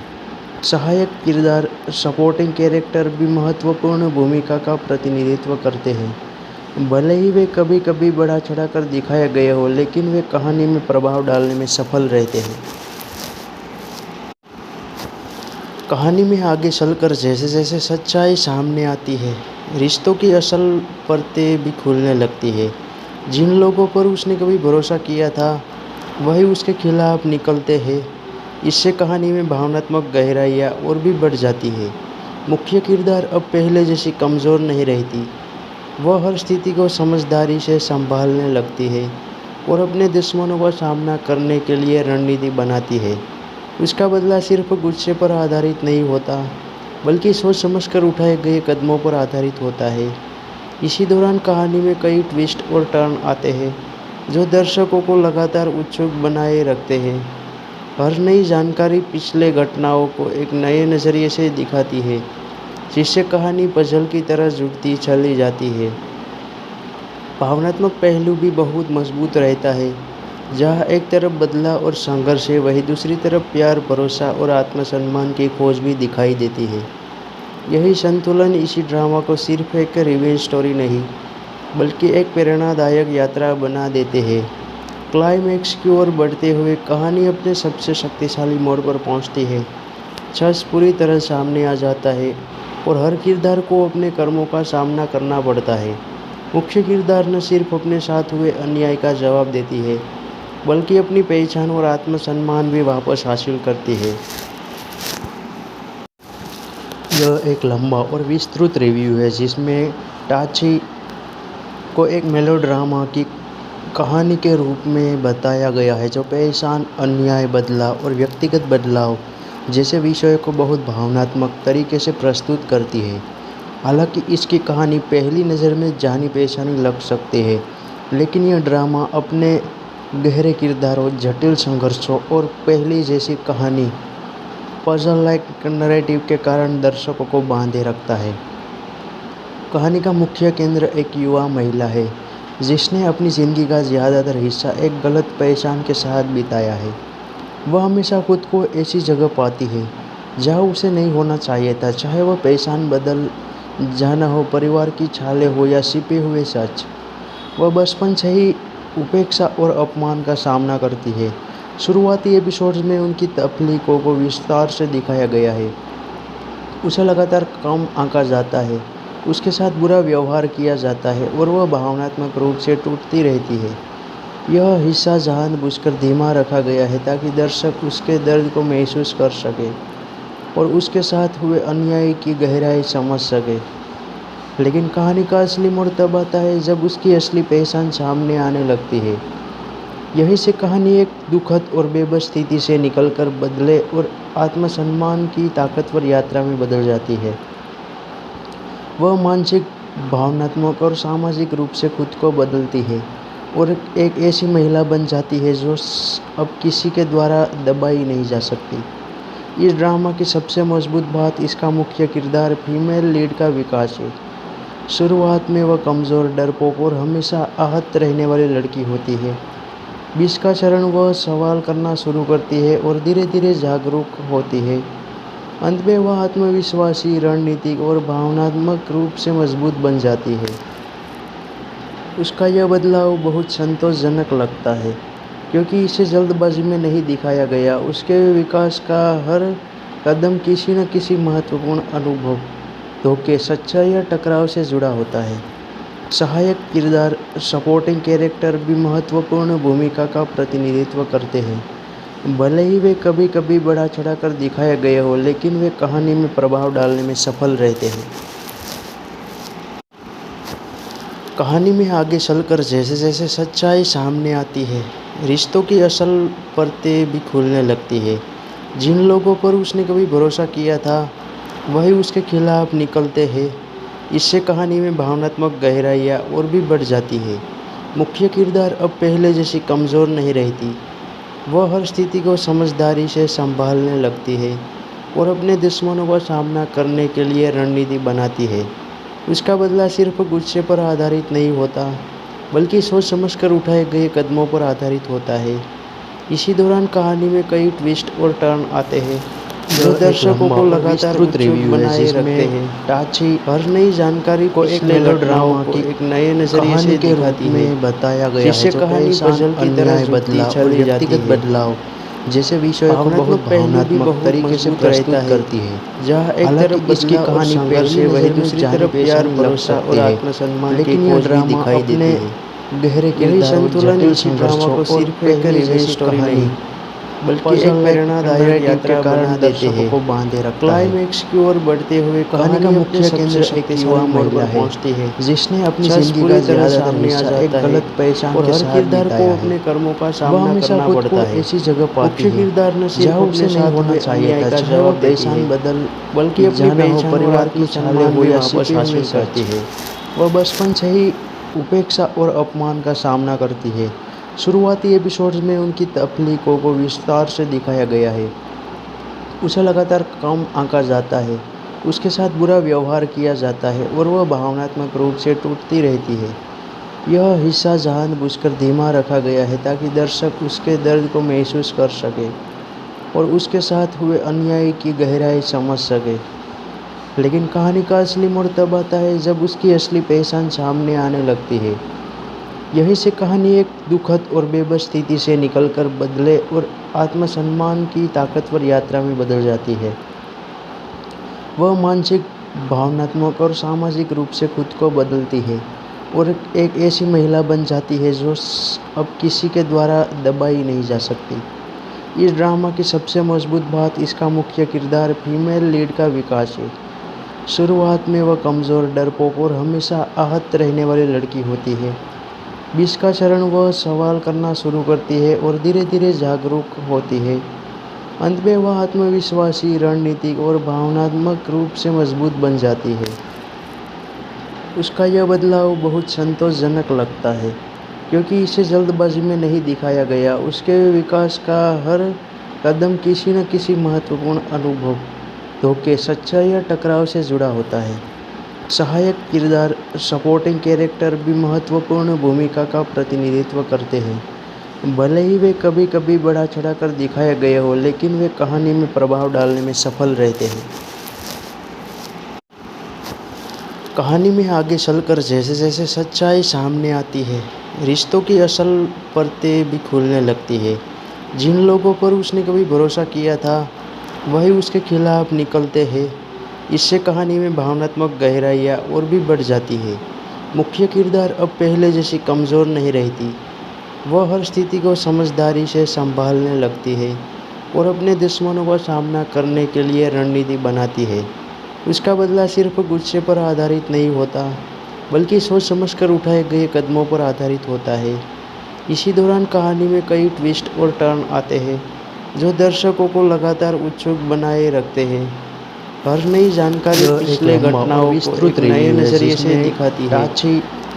सहायक किरदार सपोर्टिंग कैरेक्टर भी महत्वपूर्ण भूमिका का प्रतिनिधित्व करते हैं। भले ही वे कभी कभी बढ़ा चढ़ाकर दिखाए गए हो, लेकिन वे कहानी में प्रभाव डालने में सफल रहते हैं। कहानी में आगे चलकर जैसे जैसे सच्चाई सामने आती है, रिश्तों की असल परतें भी खुलने लगती है। जिन लोगों पर उसने कभी भरोसा किया था, वही उसके खिलाफ निकलते हैं। इससे कहानी में भावनात्मक गहराइयाँ और भी बढ़ जाती है। मुख्य किरदार अब पहले जैसी कमज़ोर नहीं रहती। वह हर स्थिति को समझदारी से संभालने लगती है और अपने दुश्मनों का सामना करने के लिए रणनीति बनाती है। उसका बदला सिर्फ गुस्से पर आधारित नहीं होता, बल्कि सोच समझकर उठाए गए कदमों पर आधारित होता है। इसी दौरान कहानी में कई ट्विस्ट और टर्न आते हैं, जो दर्शकों को लगातार उत्सुक बनाए रखते हैं। हर नई जानकारी पिछले घटनाओं को एक नए नज़रिए से दिखाती है, जिससे कहानी पजल की तरह जुड़ती चली जाती है। भावनात्मक पहलू भी बहुत मजबूत रहता है। जहाँ एक तरफ बदलाव और संघर्ष है, वहीं दूसरी तरफ प्यार, भरोसा और आत्मसम्मान की खोज भी दिखाई देती है। यही संतुलन इसी ड्रामा को सिर्फ एक रिवेंज स्टोरी नहीं बल्कि एक प्रेरणादायक यात्रा बना देते हैं। क्लाइमैक्स की ओर बढ़ते हुए कहानी अपने सबसे शक्तिशाली मोड़ पर पहुंचती है। सच पूरी तरह सामने आ जाता है और हर किरदार को अपने कर्मों का सामना करना पड़ता है। मुख्य किरदार न सिर्फ अपने साथ हुए अन्याय का जवाब देती है बल्कि अपनी पहचान और आत्मसम्मान भी वापस हासिल करती है। यह एक लंबा और विस्तृत रिव्यू है जिसमें टाची को एक मेलोड्रामा की कहानी के रूप में बताया गया है जो पहचान, अन्याय, बदलाव और व्यक्तिगत बदलाव जैसे विषयों को बहुत भावनात्मक तरीके से प्रस्तुत करती है। हालांकि इसकी कहानी पहली नज़र में जानी पहचानी लग सकती है, लेकिन यह ड्रामा अपने गहरे किरदारों, जटिल संघर्षों और पहली जैसी कहानी पजल लाइक नैरेटिव के कारण दर्शकों को बांधे रखता है। कहानी का मुख्य केंद्र एक युवा महिला है जिसने अपनी ज़िंदगी का ज़्यादातर हिस्सा एक गलत पहचान के साथ बिताया है। वह हमेशा खुद को ऐसी जगह पाती है जहाँ उसे नहीं होना चाहिए था, चाहे वह पहचान बदल जाना हो, परिवार की छाले हो या छिपे हुए सच। वह बचपन से ही उपेक्षा और अपमान का सामना करती है। शुरुआती एपिसोड्स में उनकी तकलीफों को विस्तार से दिखाया गया है। उसे लगातार कम आंका जाता है, उसके साथ बुरा व्यवहार किया जाता है और वह भावनात्मक रूप से टूटती रहती है। यह हिस्सा जानबूझकर धीमा रखा गया है ताकि दर्शक उसके दर्द को महसूस कर सके और उसके साथ हुए अन्याय की गहराई समझ सके। लेकिन कहानी का असली मोड़ तब आता है जब उसकी असली पहचान सामने आने लगती है। यहीं से कहानी एक दुखद और बेबस स्थिति से निकलकर बदले और आत्मसम्मान की ताकतवर यात्रा में बदल जाती है। वह मानसिक, भावनात्मक और सामाजिक रूप से खुद को बदलती है और एक ऐसी महिला बन जाती है जो अब किसी के द्वारा दबाई नहीं जा सकती। इस ड्रामा की सबसे मजबूत बात इसका मुख्य किरदार फीमेल लीड का विकास है। शुरुआत में वह कमज़ोर, डरपोक और हमेशा आहत रहने वाली लड़की होती है। 20 का चरण वह सवाल करना शुरू करती है और धीरे धीरे जागरूक होती है। अंत में वह आत्मविश्वासी, रणनीतिक और भावनात्मक रूप से मजबूत बन जाती है। उसका यह बदलाव बहुत संतोषजनक लगता है क्योंकि इसे जल्दबाजी में नहीं दिखाया गया। उसके विकास का हर कदम किसी न किसी महत्वपूर्ण अनुभव, धोखे, सच्चाई या टकराव से जुड़ा होता है। सहायक किरदार, सपोर्टिंग कैरेक्टर भी महत्वपूर्ण भूमिका का प्रतिनिधित्व करते हैं। भले ही वे कभी कभी बढ़ा चढ़ाकर दिखाए गए हो, लेकिन वे कहानी में प्रभाव डालने में सफल रहते हैं। कहानी में आगे चलकर जैसे जैसे सच्चाई सामने आती है, रिश्तों की असल परतें भी खुलने लगती है। जिन लोगों पर उसने कभी भरोसा किया था वही उसके खिलाफ निकलते हैं। इससे कहानी में भावनात्मक गहराइयाँ और भी बढ़ जाती है। मुख्य किरदार अब पहले जैसी कमज़ोर नहीं रहती। वह हर स्थिति को समझदारी से संभालने लगती है और अपने दुश्मनों का सामना करने के लिए रणनीति बनाती है। उसका बदला सिर्फ गुस्से पर आधारित नहीं होता बल्कि सोच समझकर उठाए गए कदमों पर आधारित होता है। इसी दौरान कहानी में कई ट्विस्ट और टर्न आते हैं जो दर्शकों को लगातार उत्सुक बनाए रखते हैं। टाची हर नई जानकारी को एक मेलोड्रामा की एक नए नजरिए से दिखाती है, बताया गया है, जिससे कहानी पजल की तरह बदलाव और व्यक्तिगत बदलाव जैसे विषयों को बहुत भावनात्मक तरीके से प्रस्तुत करती है। जहाँ एक तरफ इसकी कहानी पहले वही दूसरी तरफ प्यार, भरोसा और आत्मसम्मान की खोज भी दिखाई देती है। गहरे किरदारों, जटिल संघर्षों को सिर्फ एक रिवेंज स्टोरी नहीं बल्कि एक प्रेरणादायक यात्रा बना देते हैं को बांधे रखता है। क्लाइमैक्स की ओर बढ़ते हुए कहानी का मुख्य केंद्र एक युवा महिला पहुंचती है जिसने अपनी जिंदगी का ज़्यादातर हिस्सा एक गलत पहचान के साथ किरदार को अपने कर्मों का सामना करना पड़ता है। ऐसी जगह पाती है किरदार न सिर्फ उसे नहीं होना चाहिए था, चाहे वह पहचान बदल बल्कि अपनी पहचान, परिवार की छाले हो या वापस हासिल करती है। वह बचपन से ही उपेक्षा और अपमान का सामना करती है। शुरुआती एपिसोड्स में उनकी तकलीफों को विस्तार से दिखाया गया है। उसे लगातार कम आंका जाता है, उसके साथ बुरा व्यवहार किया जाता है और वह भावनात्मक रूप से टूटती रहती है। यह हिस्सा जानबूझकर धीमा रखा गया है ताकि दर्शक उसके दर्द को महसूस कर सके और उसके साथ हुए अन्याय की गहराई समझ सके। लेकिन कहानी का असली मोड़ तब आता है जब उसकी असली पहचान सामने आने लगती है। यहीं से कहानी एक दुखद और बेबस स्थिति से निकलकर बदले और आत्मसम्मान की ताकतवर यात्रा में बदल जाती है। वह मानसिक, भावनात्मक और सामाजिक रूप से खुद को बदलती है और एक ऐसी महिला बन जाती है जो अब किसी के द्वारा दबाई नहीं जा सकती। इस ड्रामा की सबसे मजबूत बात इसका मुख्य किरदार फीमेल लीड का विकास है। शुरुआत में वह कमज़ोर, डरपोक और हमेशा आहत रहने वाली लड़की होती है। 20 का चरण वह सवाल करना शुरू करती है और धीरे धीरे जागरूक होती है। अंत में वह आत्मविश्वासी, रणनीतिक और भावनात्मक रूप से मजबूत बन जाती है। उसका यह बदलाव बहुत संतोषजनक लगता है क्योंकि इसे जल्दबाजी में नहीं दिखाया गया। उसके विकास का हर कदम किसी न किसी महत्वपूर्ण अनुभव, धोखे, सच्चाई या टकराव से जुड़ा होता है। सहायक किरदार, सपोर्टिंग कैरेक्टर भी महत्वपूर्ण भूमिका का प्रतिनिधित्व करते हैं। भले ही वे कभी कभी बढ़ा चढ़ाकर दिखाए गए हो, लेकिन वे कहानी में प्रभाव डालने में सफल रहते हैं। कहानी में आगे चलकर जैसे जैसे सच्चाई सामने आती है, रिश्तों की असल परतें भी खुलने लगती है। जिन लोगों पर उसने कभी भरोसा किया था, वही उसके खिलाफ निकलते हैं। इससे कहानी में भावनात्मक गहराइयाँ और भी बढ़ जाती है। मुख्य किरदार अब पहले जैसी कमज़ोर नहीं रहती। वह हर स्थिति को समझदारी से संभालने लगती है और अपने दुश्मनों का सामना करने के लिए रणनीति बनाती है। उसका बदला सिर्फ गुस्से पर आधारित नहीं होता, बल्कि सोच समझकर उठाए गए कदमों पर आधारित होता है। इसी दौरान कहानी में कई ट्विस्ट और टर्न आते हैं जो दर्शकों को लगातार उत्सुक बनाए रखते हैं। हर नई जानकारी पिछले घटनाओं को एक नए नजरिए से दिखाती है,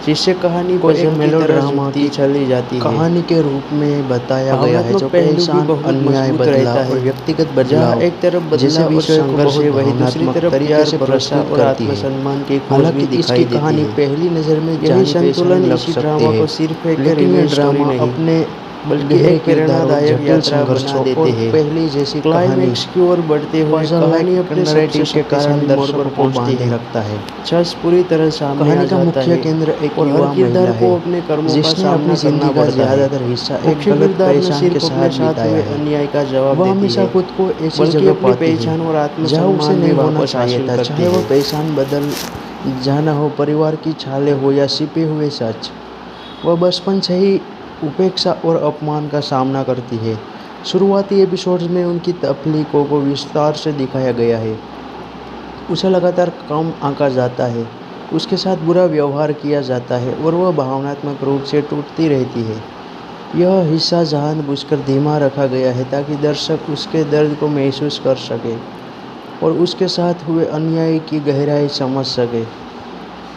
जिससे कहानी को एक मेलोड्रामा की चली जाती है। कहानी के रूप में बताया गया है जो परेशान, अन्याय, बदलाव और व्यक्तिगत बदलाव, एक तरफ बदलाव और संघर्ष है, वही दूसरी तरफ प्यार, भरोसा और आत्मसम्मान की खोज भी दिखाई देती है। कहानी पहली नजर में यही संतुलन इसी ड्रामा को सिर्फ एक ड्रामा अपने बल्कि एक प्रेरणादायक यात्रा बना देते हैं। पहली जैसी क्लाइमैक्स की ओर बढ़ते हुए कहानी अपने नैरेटिव के कारण दर्शकों को बांधे रखता है। छस पूरी तरह सामने आ जाता है। केंद्र एक युवा महिला है अपने कर्मों जिसने अपनी जिंदगी का ज्यादातर हिस्सा एक गलत पहचान के साथ बिताया है। अन्याय का जवाब वह हमेशा खुद को ऐसी जगह पाती है जहाँ उसे नहीं होना चाहिए था, चाहे वो पहचान बदल जाना हो, परिवार की छाले हो या छिपे हुए सच। वह बचपन से ही उपेक्षा और अपमान का सामना करती है। शुरुआती एपिसोड्स में उनकी तकलीफों को विस्तार से दिखाया गया है। उसे लगातार कम आंका जाता है, उसके साथ बुरा व्यवहार किया जाता है और वह भावनात्मक रूप से टूटती रहती है। यह हिस्सा जानबूझकर धीमा रखा गया है ताकि दर्शक उसके दर्द को महसूस कर सके और उसके साथ हुए अन्याय की गहराई समझ सके।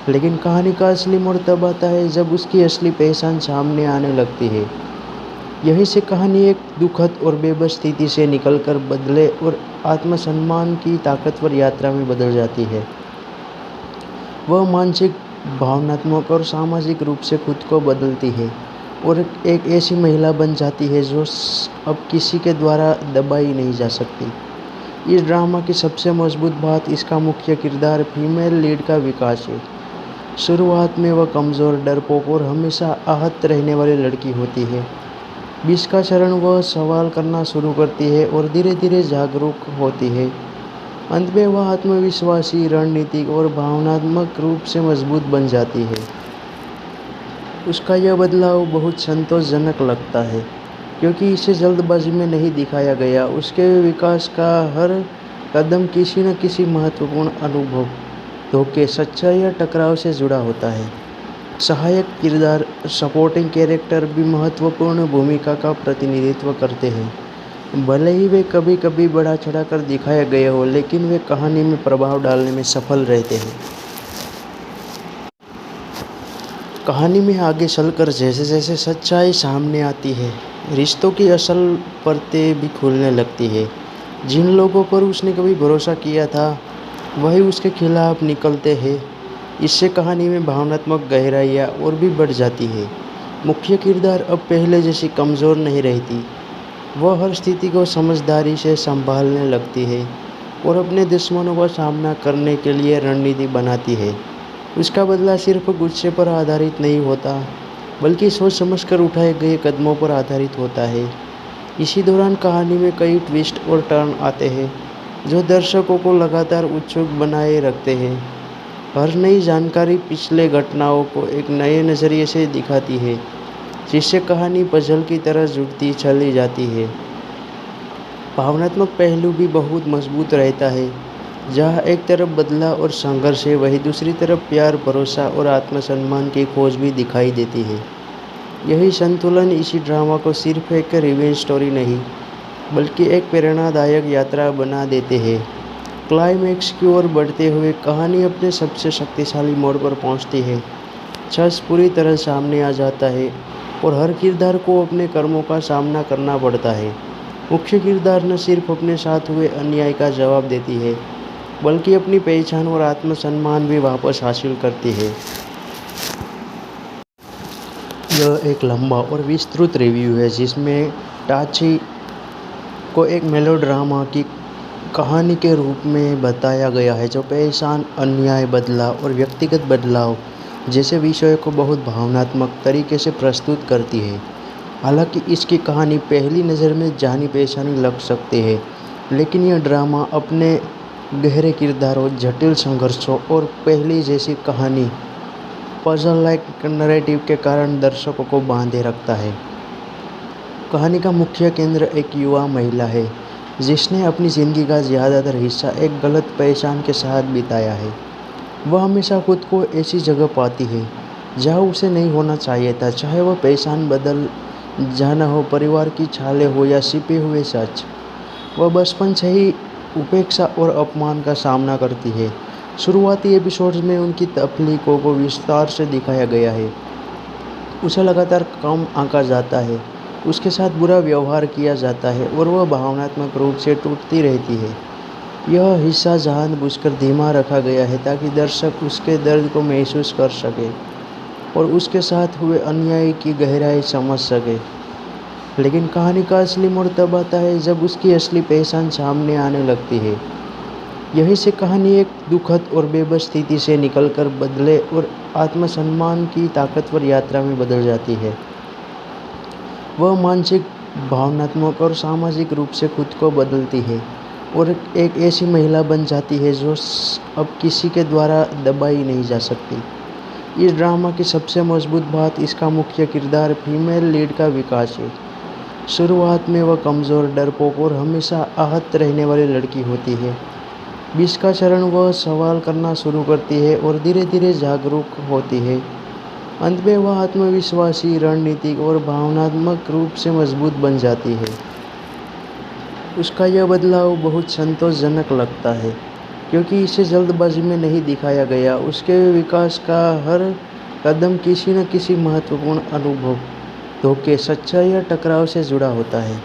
लेकिन कहानी का असली मोड़ तब आता है जब उसकी असली पहचान सामने आने लगती है। यहीं से कहानी एक दुखद और बेबस स्थिति से निकलकर बदले और आत्मसम्मान की ताकतवर यात्रा में बदल जाती है। वह मानसिक, भावनात्मक और सामाजिक रूप से खुद को बदलती है और एक ऐसी महिला बन जाती है जो अब किसी के द्वारा दबाई नहीं जा सकती। इस ड्रामा की सबसे मजबूत बात इसका मुख्य किरदार फीमेल लीड का विकास है। शुरुआत में वह कमज़ोर, डरपोक और हमेशा आहत रहने वाली लड़की होती है। 20 का चरण वह सवाल करना शुरू करती है और धीरे धीरे जागरूक होती है। अंत में वह आत्मविश्वासी, रणनीतिक और भावनात्मक रूप से मजबूत बन जाती है। उसका यह बदलाव बहुत संतोषजनक लगता है क्योंकि इसे जल्दबाजी में नहीं दिखाया गया। उसके विकास का हर कदम किसी न किसी महत्वपूर्ण अनुभव, धोखे, सच्चाई या टकराव से जुड़ा होता है। सहायक किरदार, सपोर्टिंग कैरेक्टर भी महत्वपूर्ण भूमिका का प्रतिनिधित्व करते हैं। भले ही वे कभी कभी बढ़ा चढ़ाकर दिखाए गए हो, लेकिन वे कहानी में प्रभाव डालने में सफल रहते हैं। कहानी में आगे चलकर जैसे जैसे सच्चाई सामने आती है, रिश्तों की असल परतें भी खुलने लगती है। जिन लोगों पर उसने कभी भरोसा किया था, वही उसके खिलाफ निकलते हैं। इससे कहानी में भावनात्मक गहराइयाँ और भी बढ़ जाती है। मुख्य किरदार अब पहले जैसी कमज़ोर नहीं रहती। वह हर स्थिति को समझदारी से संभालने लगती है और अपने दुश्मनों का सामना करने के लिए रणनीति बनाती है। उसका बदला सिर्फ गुस्से पर आधारित नहीं होता, बल्कि सोच समझकर उठाए गए कदमों पर आधारित होता है। इसी दौरान कहानी में कई ट्विस्ट और टर्न आते हैं, जो दर्शकों को लगातार उत्सुक बनाए रखते हैं। हर नई जानकारी पिछले घटनाओं को एक नए नज़रिए से दिखाती है, जिससे कहानी पजल की तरह जुड़ती चली जाती है। भावनात्मक पहलू भी बहुत मजबूत रहता है। जहाँ एक तरफ बदलाव और संघर्ष है, वहीं दूसरी तरफ प्यार, भरोसा और आत्मसम्मान की खोज भी दिखाई देती है। यही संतुलन इसी ड्रामा को सिर्फ एक रिवेंज स्टोरी नहीं, बल्कि एक प्रेरणादायक यात्रा बना देते हैं। क्लाइमैक्स की ओर बढ़ते हुए कहानी अपने सबसे शक्तिशाली मोड़ पर पहुंचती है। सच पूरी तरह सामने आ जाता है और हर किरदार को अपने कर्मों का सामना करना पड़ता है। मुख्य किरदार न सिर्फ अपने साथ हुए अन्याय का जवाब देती है, बल्कि अपनी पहचान और आत्मसम्मान भी वापस हासिल करती है। यह एक लंबा और विस्तृत रिव्यू है, जिसमें टाची को एक मेलोड्रामा की कहानी के रूप में बताया गया है, जो पहचान, अन्याय, बदलाव और व्यक्तिगत बदलाव जैसे विषयों को बहुत भावनात्मक तरीके से प्रस्तुत करती है। हालांकि इसकी कहानी पहली नज़र में जानी पहचानी लग सकती है, लेकिन यह ड्रामा अपने गहरे किरदारों, जटिल संघर्षों और पहली जैसी कहानी पजल लाइक नैरेटिव के कारण दर्शकों को बांधे रखता है। कहानी का मुख्य केंद्र एक युवा महिला है, जिसने अपनी ज़िंदगी का ज़्यादातर हिस्सा एक गलत पहचान के साथ बिताया है। वह हमेशा खुद को ऐसी जगह पाती है जहाँ उसे नहीं होना चाहिए था, चाहे वह पहचान बदल जाना हो, परिवार की छाले हो या छिपे हुए सच। वह बचपन से ही उपेक्षा और अपमान का सामना करती है। शुरुआती एपिसोड्स में उनकी तकलीफों को विस्तार से दिखाया गया है। उसे लगातार कम आंका जाता है, उसके साथ बुरा व्यवहार किया जाता है और वह भावनात्मक रूप से टूटती रहती है। यह हिस्सा जानबूझकर धीमा रखा गया है ताकि दर्शक उसके दर्द को महसूस कर सके और उसके साथ हुए अन्याय की गहराई समझ सके। लेकिन कहानी का असली मोड़ तब आता है जब उसकी असली पहचान सामने आने लगती है। यहीं से कहानी एक दुखद और बेबस स्थिति से निकलकर बदले और आत्मसम्मान की ताकतवर यात्रा में बदल जाती है। वह मानसिक, भावनात्मक और सामाजिक रूप से खुद को बदलती है और एक ऐसी महिला बन जाती है जो अब किसी के द्वारा दबाई नहीं जा सकती। इस ड्रामा की सबसे मजबूत बात इसका मुख्य किरदार फीमेल लीड का विकास है। शुरुआत में वह कमज़ोर, डरपोक और हमेशा आहत रहने वाली लड़की होती है। 20 का चरण वह सवाल करना शुरू करती है और धीरे धीरे जागरूक होती है। अंत में वह आत्मविश्वासी, रणनीतिक और भावनात्मक रूप से मजबूत बन जाती है। उसका यह बदलाव बहुत संतोषजनक लगता है, क्योंकि इसे जल्दबाजी में नहीं दिखाया गया। उसके विकास का हर कदम किसी न किसी महत्वपूर्ण अनुभव, धोखे, सच्चाई या टकराव से जुड़ा होता है।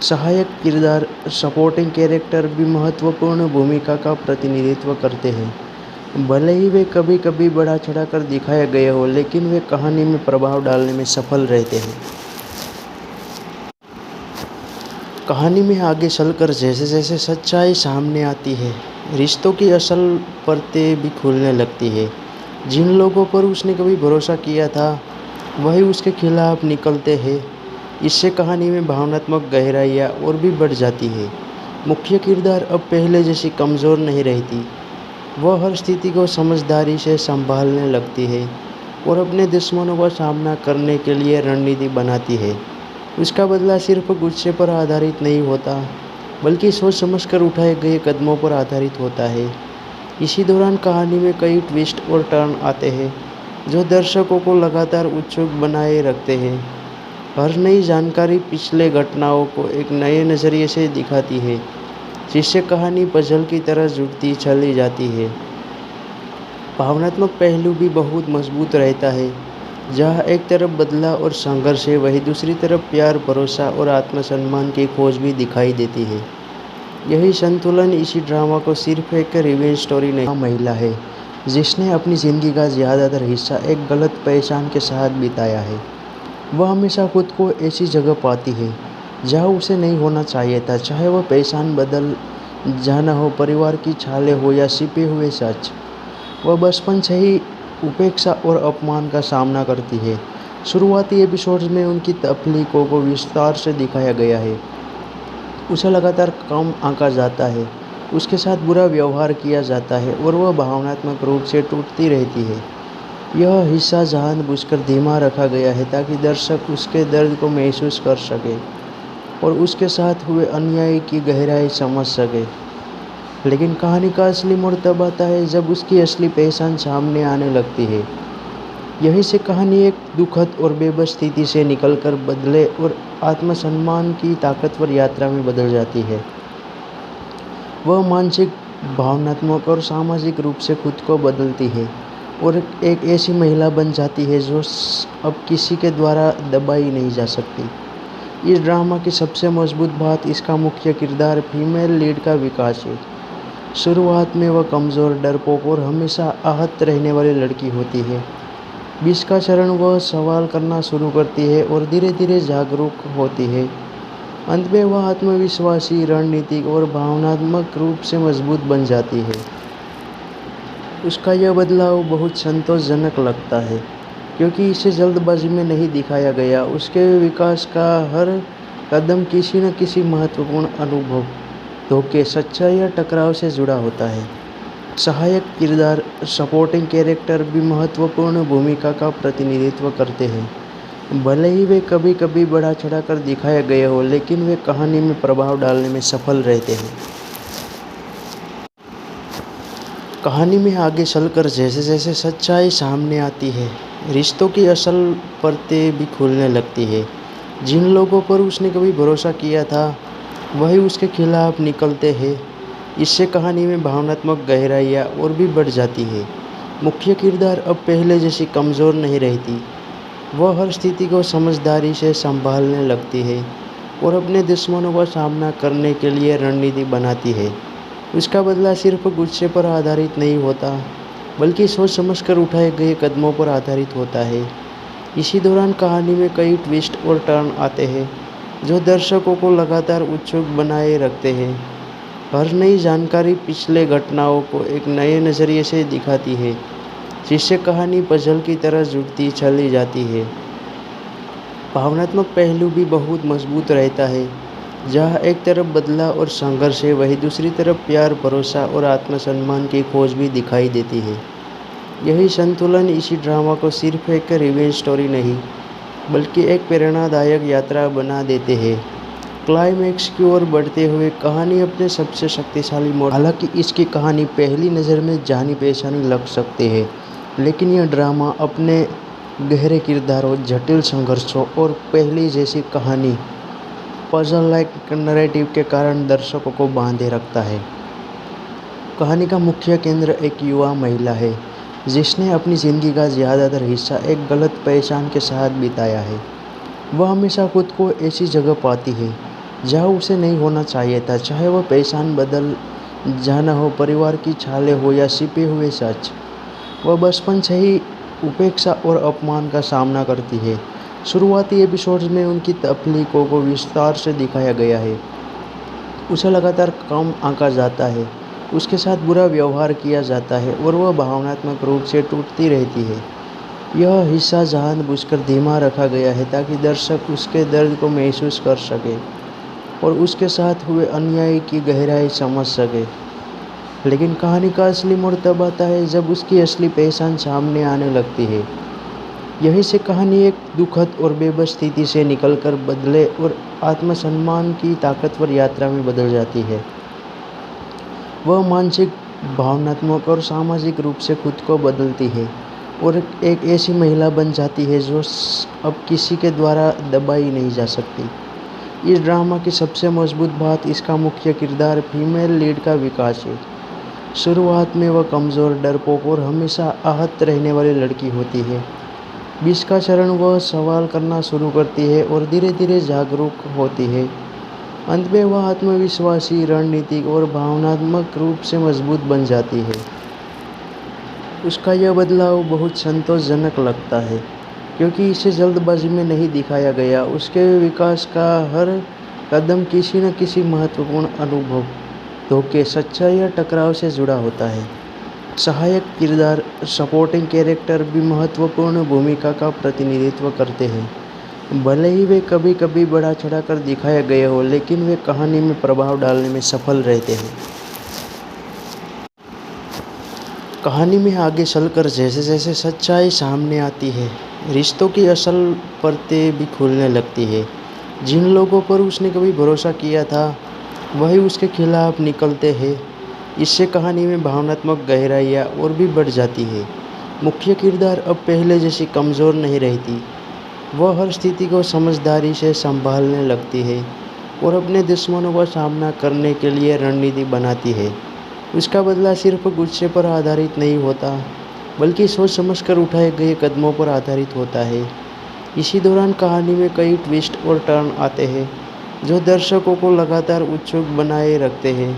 सहायक किरदार, सपोर्टिंग कैरेक्टर भी महत्वपूर्ण भूमिका का प्रतिनिधित्व करते हैं। भले ही वे कभी कभी बढ़ा चढ़ाकर दिखाए गए हो, लेकिन वे कहानी में प्रभाव डालने में सफल रहते हैं। कहानी में आगे चलकर जैसे जैसे सच्चाई सामने आती है, रिश्तों की असल परतें भी खुलने लगती है। जिन लोगों पर उसने कभी भरोसा किया था, वही उसके खिलाफ निकलते हैं। इससे कहानी में भावनात्मक गहराइयाँ और भी बढ़ जाती है। मुख्य किरदार अब पहले जैसी कमज़ोर नहीं रहती। वह हर स्थिति को समझदारी से संभालने लगती है और अपने दुश्मनों का सामना करने के लिए रणनीति बनाती है। उसका बदला सिर्फ गुस्से पर आधारित नहीं होता, बल्कि सोच समझकर उठाए गए कदमों पर आधारित होता है। इसी दौरान कहानी में कई ट्विस्ट और टर्न आते हैं, जो दर्शकों को लगातार उत्सुक बनाए रखते हैं। हर नई जानकारी पिछले घटनाओं को एक नए नज़रिए से दिखाती है, जिससे कहानी पजल की तरह जुड़ती चली जाती है। भावनात्मक पहलू भी बहुत मजबूत रहता है। जहाँ एक तरफ बदलाव और संघर्ष है, वहीं दूसरी तरफ प्यार, भरोसा और आत्मसम्मान की खोज भी दिखाई देती है। यही संतुलन इसी ड्रामा को सिर्फ एक रिवेंज स्टोरी नहीं, महिला है जिसने अपनी ज़िंदगी का ज़्यादातर हिस्सा एक गलत पहचान के साथ बिताया है। वह हमेशा खुद को ऐसी जगह पाती है जहाँ उसे नहीं होना चाहिए था, चाहे वह पहचान बदल जाना हो परिवार की छाले हो या छिपे हुए सच। वह बचपन से ही उपेक्षा और अपमान का सामना करती है। शुरुआती एपिसोड्स में उनकी तकलीफों को विस्तार से दिखाया गया है। उसे लगातार कम आंका जाता है, उसके साथ बुरा व्यवहार किया जाता है और वह भावनात्मक रूप से टूटती रहती है। यह हिस्सा जानबूझकर धीमा रखा गया है ताकि दर्शक उसके दर्द को महसूस कर सके और उसके साथ हुए अन्याय की गहराई समझ सके। लेकिन कहानी का असली मोड़ तब आता है जब उसकी असली पहचान सामने आने लगती है। यहीं से कहानी एक दुखद और बेबस स्थिति से निकलकर बदले और आत्मसम्मान की ताकतवर यात्रा में बदल जाती है। वह मानसिक, भावनात्मक और सामाजिक रूप से खुद को बदलती है और एक ऐसी महिला बन जाती है जो अब किसी के द्वारा दबाई नहीं जा सकती। इस ड्रामा की सबसे मजबूत बात इसका मुख्य किरदार फीमेल लीड का विकास है। शुरुआत में वह कमज़ोर, डरपोक और हमेशा आहत रहने वाली लड़की होती है। 20 का चरण वह सवाल करना शुरू करती है और धीरे धीरे जागरूक होती है। अंत में वह आत्मविश्वासी, रणनीतिक और भावनात्मक रूप से मजबूत बन जाती है। उसका यह बदलाव बहुत संतोषजनक लगता है क्योंकि इसे जल्दबाजी में नहीं दिखाया गया। उसके विकास का हर कदम किसी न किसी महत्वपूर्ण अनुभव, धोखे, सच्चाई या टकराव से जुड़ा होता है। सहायक किरदार, सपोर्टिंग कैरेक्टर भी महत्वपूर्ण भूमिका का प्रतिनिधित्व करते हैं। भले ही वे कभी कभी बढ़ा चढ़ाकर दिखाए गए हो, लेकिन वे कहानी में प्रभाव डालने में सफल रहते हैं। कहानी में आगे चलकर जैसे जैसे सच्चाई सामने आती है, रिश्तों की असल परतें भी खुलने लगती है। जिन लोगों पर उसने कभी भरोसा किया था, वही उसके खिलाफ निकलते हैं। इससे कहानी में भावनात्मक गहराइयाँ और भी बढ़ जाती है। मुख्य किरदार अब पहले जैसी कमज़ोर नहीं रहती। वह हर स्थिति को समझदारी से संभालने लगती है और अपने दुश्मनों का सामना करने के लिए रणनीति बनाती है। उसका बदला सिर्फ गुस्से पर आधारित नहीं होता, बल्कि सोच समझकर उठाए गए कदमों पर आधारित होता है। इसी दौरान कहानी में कई ट्विस्ट और टर्न आते हैं जो दर्शकों को लगातार उत्सुक बनाए रखते हैं। हर नई जानकारी पिछले घटनाओं को एक नए नज़रिए से दिखाती है, जिससे कहानी पजल की तरह जुड़ती चली जाती है। भावनात्मक पहलू भी बहुत मजबूत रहता है। जहाँ एक तरफ बदलाव और संघर्ष है, वहीं दूसरी तरफ प्यार, भरोसा और आत्मसम्मान की खोज भी दिखाई देती है। यही संतुलन इसी ड्रामा को सिर्फ एक रिवेंज स्टोरी नहीं, बल्कि एक प्रेरणादायक यात्रा बना देते हैं। क्लाइमैक्स की ओर बढ़ते हुए कहानी अपने सबसे शक्तिशाली मोड़। हालांकि इसकी कहानी पहली नज़र में जानी पहचानी लग सकती है, लेकिन यह ड्रामा अपने गहरे किरदारों, जटिल संघर्षों और पहली जैसी कहानी पजल लाइक नैरेटिव के कारण दर्शकों को बांधे रखता है। कहानी का मुख्य केंद्र एक युवा महिला है जिसने अपनी ज़िंदगी का ज़्यादातर हिस्सा एक गलत पहचान के साथ बिताया है। वह हमेशा खुद को ऐसी जगह पाती है जहाँ उसे नहीं होना चाहिए था, चाहे वह पहचान बदल जाना हो परिवार की छाले हो या छिपे हुए सच। वह बचपन से ही उपेक्षा और अपमान का सामना करती है। शुरुआती एपिसोड्स में उनकी तकलीफों को विस्तार से दिखाया गया है। उसे लगातार कम आंका जाता है, उसके साथ बुरा व्यवहार किया जाता है और वह भावनात्मक रूप से टूटती रहती है। यह हिस्सा जानबूझकर धीमा रखा गया है ताकि दर्शक उसके दर्द को महसूस कर सके और उसके साथ हुए अन्याय की गहराई समझ सके। लेकिन कहानी का असली मोड़ तब आता है जब उसकी असली पहचान सामने आने लगती है। यहीं से कहानी एक दुखद और बेबस स्थिति से निकलकर बदले और आत्मसम्मान की ताकतवर यात्रा में बदल जाती है। वह मानसिक, भावनात्मक और सामाजिक रूप से खुद को बदलती है और एक ऐसी महिला बन जाती है जो अब किसी के द्वारा दबाई नहीं जा सकती। इस ड्रामा की सबसे मजबूत बात इसका मुख्य किरदार फीमेल लीड का विकास है। शुरुआत में वह कमज़ोर, डरपोक और हमेशा आहत रहने वाली लड़की होती है। 20 का चरण वह सवाल करना शुरू करती है और धीरे धीरे जागरूक होती है। अंत में वह आत्मविश्वासी, रणनीतिक और भावनात्मक रूप से मजबूत बन जाती है। उसका यह बदलाव बहुत संतोषजनक लगता है क्योंकि इसे जल्दबाजी में नहीं दिखाया गया। उसके विकास का हर कदम किसी न किसी महत्वपूर्ण अनुभव, धोखे, सच्चाई या टकराव से जुड़ा होता है। सहायक किरदार, सपोर्टिंग कैरेक्टर भी महत्वपूर्ण भूमिका का प्रतिनिधित्व करते हैं। भले ही वे कभी कभी बढ़ा चढ़ाकर दिखाए गए हो, लेकिन वे कहानी में प्रभाव डालने में सफल रहते हैं। कहानी में आगे चलकर जैसे जैसे सच्चाई सामने आती है, रिश्तों की असल परतें भी खुलने लगती है। जिन लोगों पर उसने कभी भरोसा किया था, वही उसके खिलाफ निकलते हैं। इससे कहानी में भावनात्मक गहराइयाँ और भी बढ़ जाती है। मुख्य किरदार अब पहले जैसी कमज़ोर नहीं रहती। वह हर स्थिति को समझदारी से संभालने लगती है और अपने दुश्मनों का सामना करने के लिए रणनीति बनाती है। उसका बदला सिर्फ गुस्से पर आधारित नहीं होता, बल्कि सोच समझकर उठाए गए कदमों पर आधारित होता है। इसी दौरान कहानी में कई ट्विस्ट और टर्न आते हैं, जो दर्शकों को लगातार उत्सुक बनाए रखते हैं।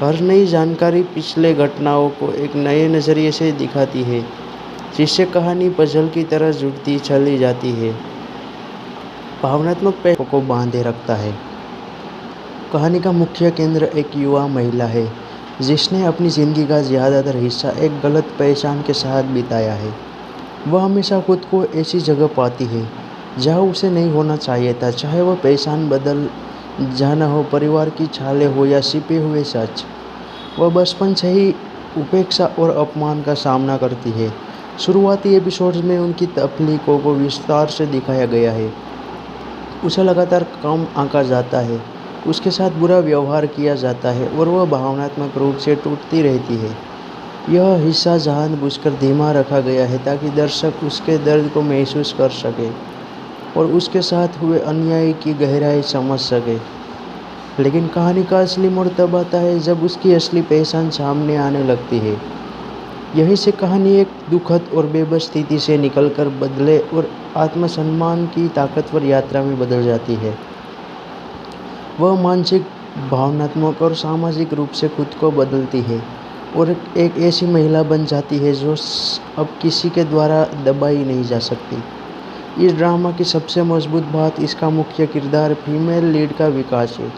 हर नई जानकारी पिछले घटनाओं को एक नए नज़रिए से दिखाती है, जिससे कहानी पजल की तरह जुड़ती चली जाती है, भावनात्मक पहलुओं को बांधे रखता है। कहानी का मुख्य केंद्र एक युवा महिला है, जिसने अपनी ज़िंदगी का ज़्यादातर हिस्सा एक गलत पहचान के साथ बिताया है। वह हमेशा खुद को ऐसी जगह पाती है जहाँ उसे नहीं होना चाहिए था, चाहे वह पहचान बदल जाना हो, परिवार की छाले हो या छिपे हुए सच। वह बचपन से ही उपेक्षा और अपमान का सामना करती है। शुरुआती एपिसोड्स में उनकी तकलीफों को विस्तार से दिखाया गया है। उसे लगातार कम आंका जाता है, उसके साथ बुरा व्यवहार किया जाता है और वह भावनात्मक रूप से टूटती रहती है। यह हिस्सा जानबूझकर धीमा रखा गया है ताकि दर्शक उसके दर्द को महसूस कर सके और उसके साथ हुए अन्याय की गहराई समझ सके। लेकिन कहानी का असली मोड़ तब आता है जब उसकी असली पहचान सामने आने लगती है। यहीं से कहानी एक दुखद और बेबस स्थिति से निकलकर बदले और आत्मसम्मान की ताकतवर यात्रा में बदल जाती है। वह मानसिक, भावनात्मक और सामाजिक रूप से खुद को बदलती है और एक ऐसी महिला बन जाती है जो अब किसी के द्वारा दबाई नहीं जा सकती। इस ड्रामा की सबसे मजबूत बात इसका मुख्य किरदार फीमेल लीड का विकास है।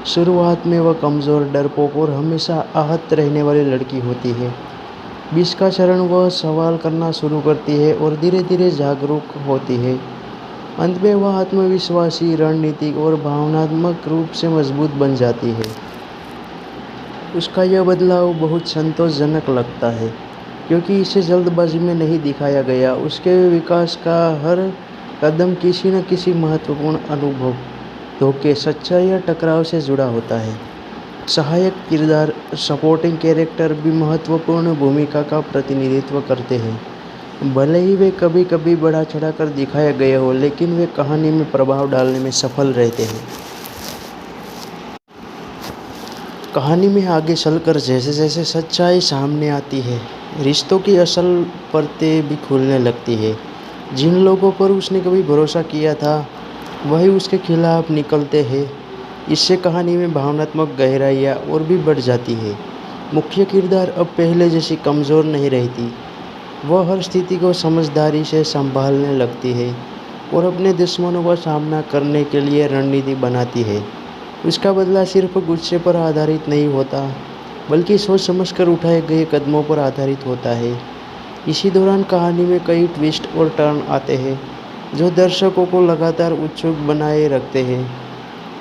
शुरुआत में वह कमज़ोर, डरपोक और हमेशा आहत रहने वाली लड़की होती है। 20 का चरण वह सवाल करना शुरू करती है और धीरे धीरे जागरूक होती है। अंत में वह आत्मविश्वासी, रणनीतिक और भावनात्मक रूप से मजबूत बन जाती है। उसका यह बदलाव बहुत संतोषजनक लगता है, क्योंकि इसे जल्दबाजी में नहीं दिखाया गया। उसके विकास का हर कदम किसी न किसी महत्वपूर्ण अनुभव, धोखे, सच्चाई या टकराव से जुड़ा होता है। सहायक किरदार, सपोर्टिंग कैरेक्टर भी महत्वपूर्ण भूमिका का प्रतिनिधित्व करते हैं। भले ही वे कभी कभी बढ़ा चढ़ाकर दिखाए गए हो, लेकिन वे कहानी में प्रभाव डालने में सफल रहते हैं। कहानी में आगे चलकर जैसे जैसे सच्चाई सामने आती है, रिश्तों की असल परतें भी खुलने लगती है। जिन लोगों पर उसने कभी भरोसा किया था, वही उसके खिलाफ निकलते हैं। इससे कहानी में भावनात्मक गहराइयाँ और भी बढ़ जाती है। मुख्य किरदार अब पहले जैसी कमज़ोर नहीं रहती। वह हर स्थिति को समझदारी से संभालने लगती है और अपने दुश्मनों का सामना करने के लिए रणनीति बनाती है। उसका बदला सिर्फ गुस्से पर आधारित नहीं होता, बल्कि सोच समझकर उठाए गए कदमों पर आधारित होता है। इसी दौरान कहानी में कई ट्विस्ट और टर्न आते हैं, जो दर्शकों को लगातार उत्सुक बनाए रखते हैं।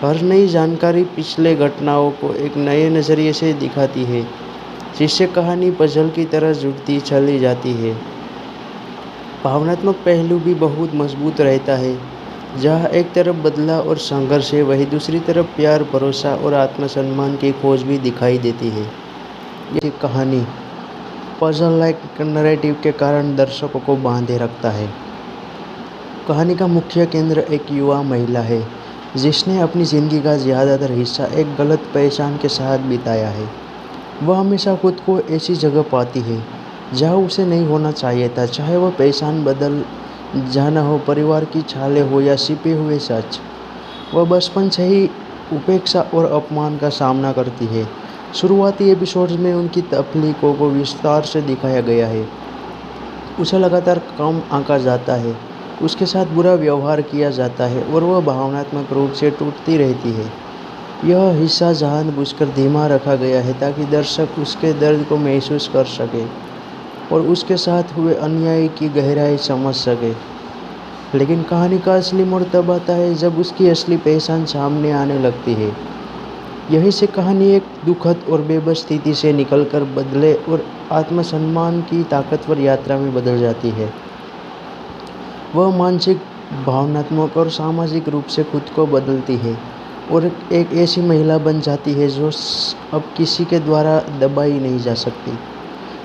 हर नई जानकारी पिछले घटनाओं को एक नए नज़रिए से दिखाती है, जिससे कहानी पजल की तरह जुड़ती चली जाती है। भावनात्मक पहलू भी बहुत मजबूत रहता है। जहाँ एक तरफ बदलाव और संघर्ष है, वहीं दूसरी तरफ प्यार, भरोसा और आत्मसम्मान की खोज भी दिखाई देती है। ये कहानी पजल लाइक नैरेटिव के कारण दर्शकों को बांधे रखता है। कहानी का मुख्य केंद्र एक युवा महिला है, जिसने अपनी ज़िंदगी का ज़्यादातर हिस्सा एक गलत पहचान के साथ बिताया है। वह हमेशा खुद को ऐसी जगह पाती है जहाँ उसे नहीं होना चाहिए था, चाहे वह पहचान बदल जाना हो, परिवार की छाले हो या छिपे हुए सच। वह बचपन से ही उपेक्षा और अपमान का सामना करती है। शुरुआती एपिसोड्स में उनकी तकलीफों को विस्तार से दिखाया गया है। उसे लगातार कम आंका जाता है, उसके साथ बुरा व्यवहार किया जाता है और वह भावनात्मक रूप से टूटती रहती है। यह हिस्सा जानबूझकर धीमा रखा गया है ताकि दर्शक उसके दर्द को महसूस कर सके और उसके साथ हुए अन्याय की गहराई समझ सके। लेकिन कहानी का असली मोड़ तब आता है जब उसकी असली पहचान सामने आने लगती है। यहीं से कहानी एक दुखद और बेबस स्थिति से निकलकर बदले और आत्मसम्मान की ताकतवर यात्रा में बदल जाती है। वह मानसिक, भावनात्मक और सामाजिक रूप से खुद को बदलती है और एक ऐसी महिला बन जाती है जो अब किसी के द्वारा दबाई नहीं जा सकती।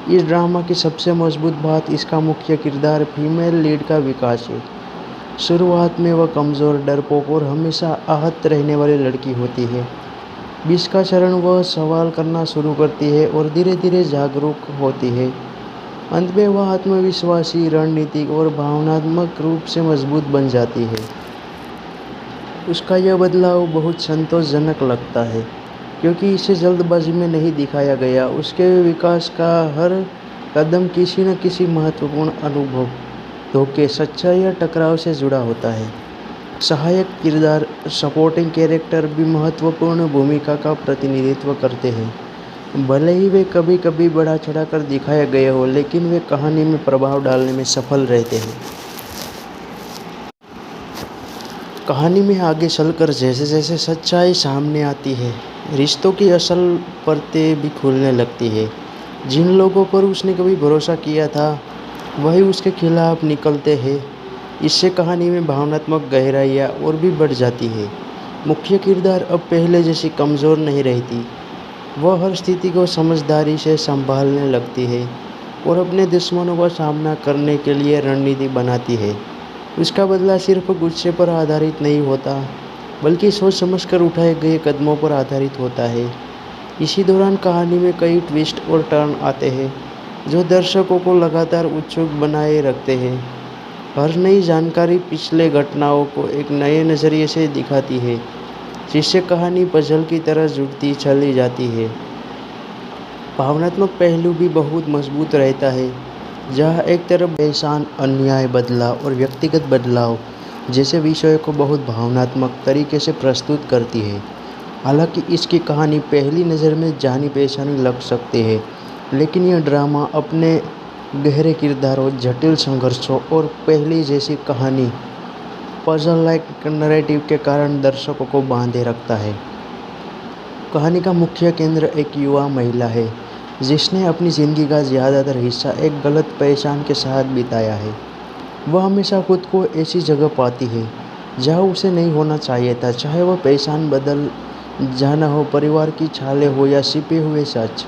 इस ड्रामा की सबसे मजबूत बात इसका मुख्य किरदार फीमेल लीड का विकास है। शुरुआत में वह कमज़ोर, डरपोक और हमेशा आहत रहने वाली लड़की होती है। 20 का चरण वह सवाल करना शुरू करती है और धीरे धीरे जागरूक होती है। अंत में वह आत्मविश्वासी, रणनीतिक और भावनात्मक रूप से मजबूत बन जाती है। उसका यह बदलाव बहुत संतोषजनक लगता है क्योंकि इसे जल्दबाजी में नहीं दिखाया गया। उसके विकास का हर कदम किसी न किसी महत्वपूर्ण अनुभव, धोखे, सच्चाई या टकराव से जुड़ा होता है। सहायक किरदार, सपोर्टिंग कैरेक्टर भी महत्वपूर्ण भूमिका का प्रतिनिधित्व करते हैं। भले ही वे कभी कभी बढ़ा चढ़ाकर दिखाए गए हो, लेकिन वे कहानी में प्रभाव डालने में सफल रहते हैं। कहानी में आगे चलकर जैसे जैसे सच्चाई सामने आती है, रिश्तों की असल परतें भी खुलने लगती है। जिन लोगों पर उसने कभी भरोसा किया था, वही उसके खिलाफ निकलते हैं। इससे कहानी में भावनात्मक गहराइयाँ और भी बढ़ जाती है। मुख्य किरदार अब पहले जैसी कमज़ोर नहीं रहती। वह हर स्थिति को समझदारी से संभालने लगती है और अपने दुश्मनों का सामना करने के लिए रणनीति बनाती है। उसका बदला सिर्फ गुस्से पर आधारित नहीं होता, बल्कि सोच समझकर उठाए गए कदमों पर आधारित होता है। इसी दौरान कहानी में कई ट्विस्ट और टर्न आते हैं जो दर्शकों को लगातार उत्सुक बनाए रखते हैं। हर नई जानकारी पिछले घटनाओं को एक नए नज़रिए से दिखाती है, जिससे कहानी पजल की तरह जुड़ती चली जाती है। भावनात्मक पहलू भी बहुत मजबूत रहता है, जहाँ एक तरफ एहसान, अन्याय, बदलाव और व्यक्तिगत बदलाव जैसे विषयों को बहुत भावनात्मक तरीके से प्रस्तुत करती है। हालांकि इसकी कहानी पहली नज़र में जानी पहचानी लग सकती है, लेकिन यह ड्रामा अपने गहरे किरदारों, जटिल संघर्षों और पहली जैसी कहानी पजल लाइक नैरेटिव के कारण दर्शकों को बांधे रखता है। कहानी का मुख्य केंद्र एक युवा महिला है जिसने अपनी ज़िंदगी का ज़्यादातर हिस्सा एक गलत पहचान के साथ बिताया है। वह हमेशा खुद को ऐसी जगह पाती है जहाँ उसे नहीं होना चाहिए था, चाहे वह पहचान बदल जाना हो, परिवार की छाले हो या छिपे हुए सच।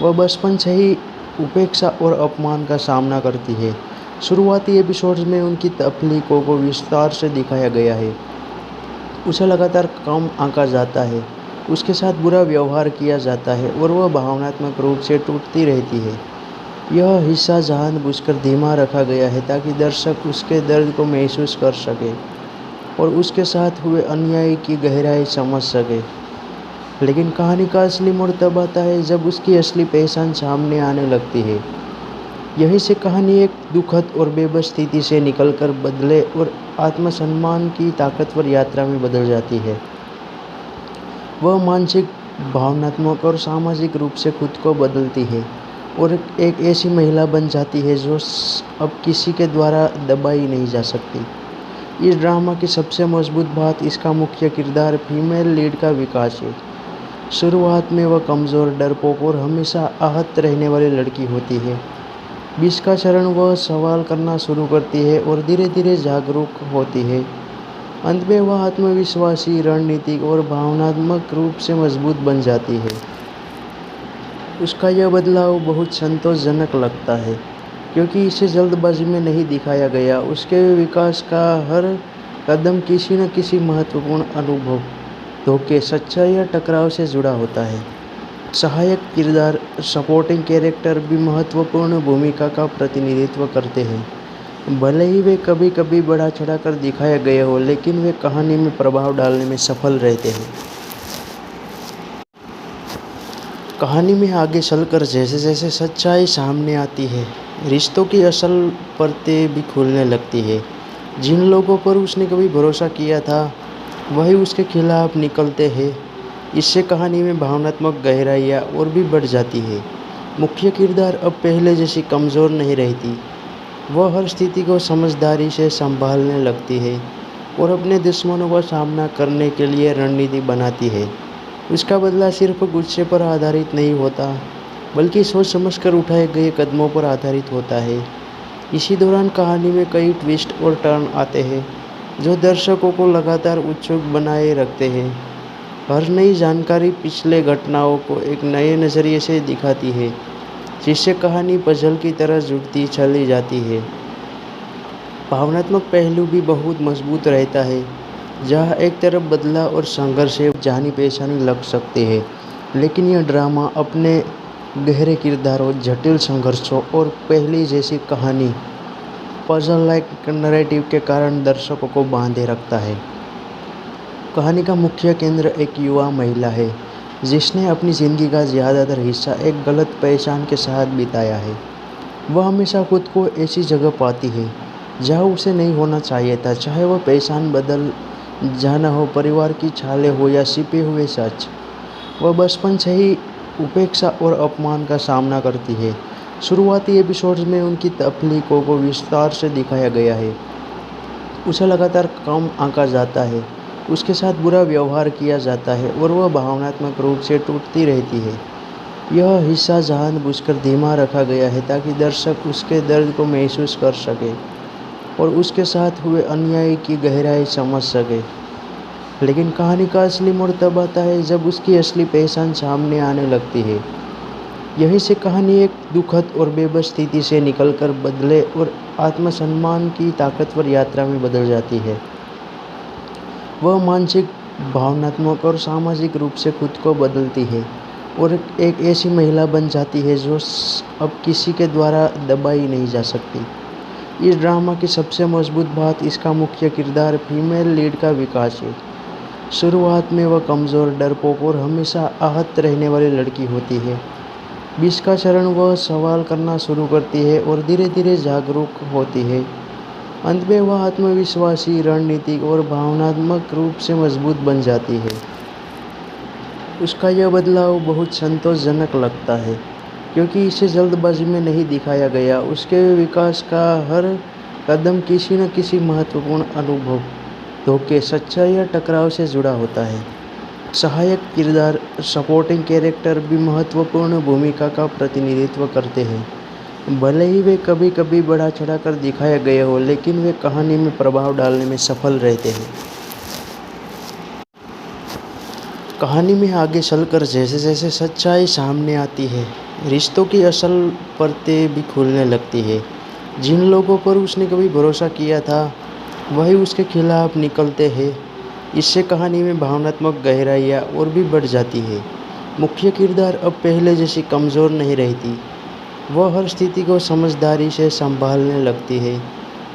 वह बचपन से ही उपेक्षा और अपमान का सामना करती है। शुरुआती एपिसोड्स में उनकी तकलीफों को विस्तार से दिखाया गया है। उसे लगातार कम आंका जाता है, उसके साथ बुरा व्यवहार किया जाता है और वह भावनात्मक रूप से टूटती रहती है। यह हिस्सा जानबूझकर धीमा रखा गया है ताकि दर्शक उसके दर्द को महसूस कर सके और उसके साथ हुए अन्याय की गहराई समझ सके। लेकिन कहानी का असली मोड़ तब आता है जब उसकी असली पहचान सामने आने लगती है। यहीं से कहानी एक दुखद और बेबस स्थिति से निकलकर बदले और आत्मसम्मान की ताकतवर यात्रा में बदल जाती है। वह मानसिक, भावनात्मक और सामाजिक रूप से खुद को बदलती है और एक ऐसी महिला बन जाती है जो अब किसी के द्वारा दबाई नहीं जा सकती। इस ड्रामा की सबसे मजबूत बात इसका मुख्य किरदार फीमेल लीड का विकास है। शुरुआत में वह कमज़ोर, डरपोक और हमेशा आहत रहने वाली लड़की होती है। 20 का चरण वह सवाल करना शुरू करती है और धीरे धीरे जागरूक होती है। अंत में वह आत्मविश्वासी, रणनीतिक और भावनात्मक रूप से मजबूत बन जाती है। उसका यह बदलाव बहुत संतोषजनक लगता है क्योंकि इसे जल्दबाजी में नहीं दिखाया गया। उसके विकास का हर कदम किसी न किसी महत्वपूर्ण अनुभव, धोखे, सच्चाई या टकराव से जुड़ा होता है। सहायक किरदार, सपोर्टिंग कैरेक्टर भी महत्वपूर्ण भूमिका का प्रतिनिधित्व करते हैं। भले ही वे कभी कभी बढ़ा चढ़ाकर दिखाए गए हो, लेकिन वे कहानी में प्रभाव डालने में सफल रहते हैं। कहानी में आगे चलकर जैसे जैसे सच्चाई सामने आती है, रिश्तों की असल परतें भी खुलने लगती है। जिन लोगों पर उसने कभी भरोसा किया था, वही उसके खिलाफ निकलते हैं। इससे कहानी में भावनात्मक गहराइयाँ और भी बढ़ जाती है। मुख्य किरदार अब पहले जैसी कमज़ोर नहीं रहती। वह हर स्थिति को समझदारी से संभालने लगती है और अपने दुश्मनों का सामना करने के लिए रणनीति बनाती है। उसका बदला सिर्फ गुस्से पर आधारित नहीं होता, बल्कि सोच समझकर उठाए गए कदमों पर आधारित होता है। इसी दौरान कहानी में कई ट्विस्ट और टर्न आते हैं, जो दर्शकों को लगातार उत्सुक बनाए रखते हैं। हर नई जानकारी पिछले घटनाओं को एक नए नज़रिए से दिखाती है, जिससे कहानी पजल की तरह जुड़ती चली जाती है। भावनात्मक पहलू भी बहुत मजबूत रहता है, जहाँ एक तरफ बदलाव और संघर्ष से जानी पहचानी लग सकते हैं, लेकिन यह ड्रामा अपने गहरे किरदारों, जटिल संघर्षों और पहली जैसी कहानी पजल लाइक नैरेटिव के कारण दर्शकों को बांधे रखता है। कहानी का मुख्य केंद्र एक युवा महिला है, जिसने अपनी ज़िंदगी का ज़्यादातर हिस्सा एक गलत पहचान के साथ बिताया है। वह हमेशा खुद को ऐसी जगह पाती है जहाँ उसे नहीं होना चाहिए था, चाहे वह पहचान बदल जाना हो, परिवार की छाले हो या छिपे हुए सच। वह बचपन से ही उपेक्षा और अपमान का सामना करती है। शुरुआती एपिसोड्स में उनकी तकलीफों को विस्तार से दिखाया गया है। उसे लगातार कम आंका जाता है, उसके साथ बुरा व्यवहार किया जाता है और वह भावनात्मक रूप से टूटती रहती है। यह हिस्सा जानबूझकर धीमा रखा गया है ताकि दर्शक उसके दर्द को महसूस कर सके और उसके साथ हुए अन्याय की गहराई समझ सके। लेकिन कहानी का असली मोड़ तब आता है जब उसकी असली पहचान सामने आने लगती है। यहीं से कहानी एक दुखद और बेबस स्थिति से निकलकर बदले और आत्मसम्मान की ताकतवर यात्रा में बदल जाती है। वह मानसिक, भावनात्मक और सामाजिक रूप से खुद को बदलती है और एक ऐसी महिला बन जाती है जो अब किसी के द्वारा दबाई नहीं जा सकती। इस ड्रामा की सबसे मजबूत बात इसका मुख्य किरदार फीमेल लीड का विकास है। शुरुआत में वह कमज़ोर, डरपोक और हमेशा आहत रहने वाली लड़की होती है। 20 का चरण वह सवाल करना शुरू करती है और धीरे धीरे जागरूक होती है। अंत में वह आत्मविश्वासी, रणनीतिक और भावनात्मक रूप से मजबूत बन जाती है। उसका यह बदलाव बहुत संतोषजनक लगता है, क्योंकि इसे जल्दबाजी में नहीं दिखाया गया। उसके विकास का हर कदम किसी न किसी महत्वपूर्ण अनुभव, धोखे, सच्चाई या टकराव से जुड़ा होता है। सहायक किरदार, सपोर्टिंग कैरेक्टर भी महत्वपूर्ण भूमिका का प्रतिनिधित्व करते हैं। भले ही वे कभी कभी बढ़ा चढ़ाकर दिखाए गए हो, लेकिन वे कहानी में प्रभाव डालने में सफल रहते हैं। कहानी में आगे चलकर जैसे जैसे सच्चाई सामने आती है, रिश्तों की असल परतें भी खुलने लगती है। जिन लोगों पर उसने कभी भरोसा किया था, वही उसके खिलाफ निकलते हैं। इससे कहानी में भावनात्मक गहराइयाँ और भी बढ़ जाती है। मुख्य किरदार अब पहले जैसी कमज़ोर नहीं रहती। वह हर स्थिति को समझदारी से संभालने लगती है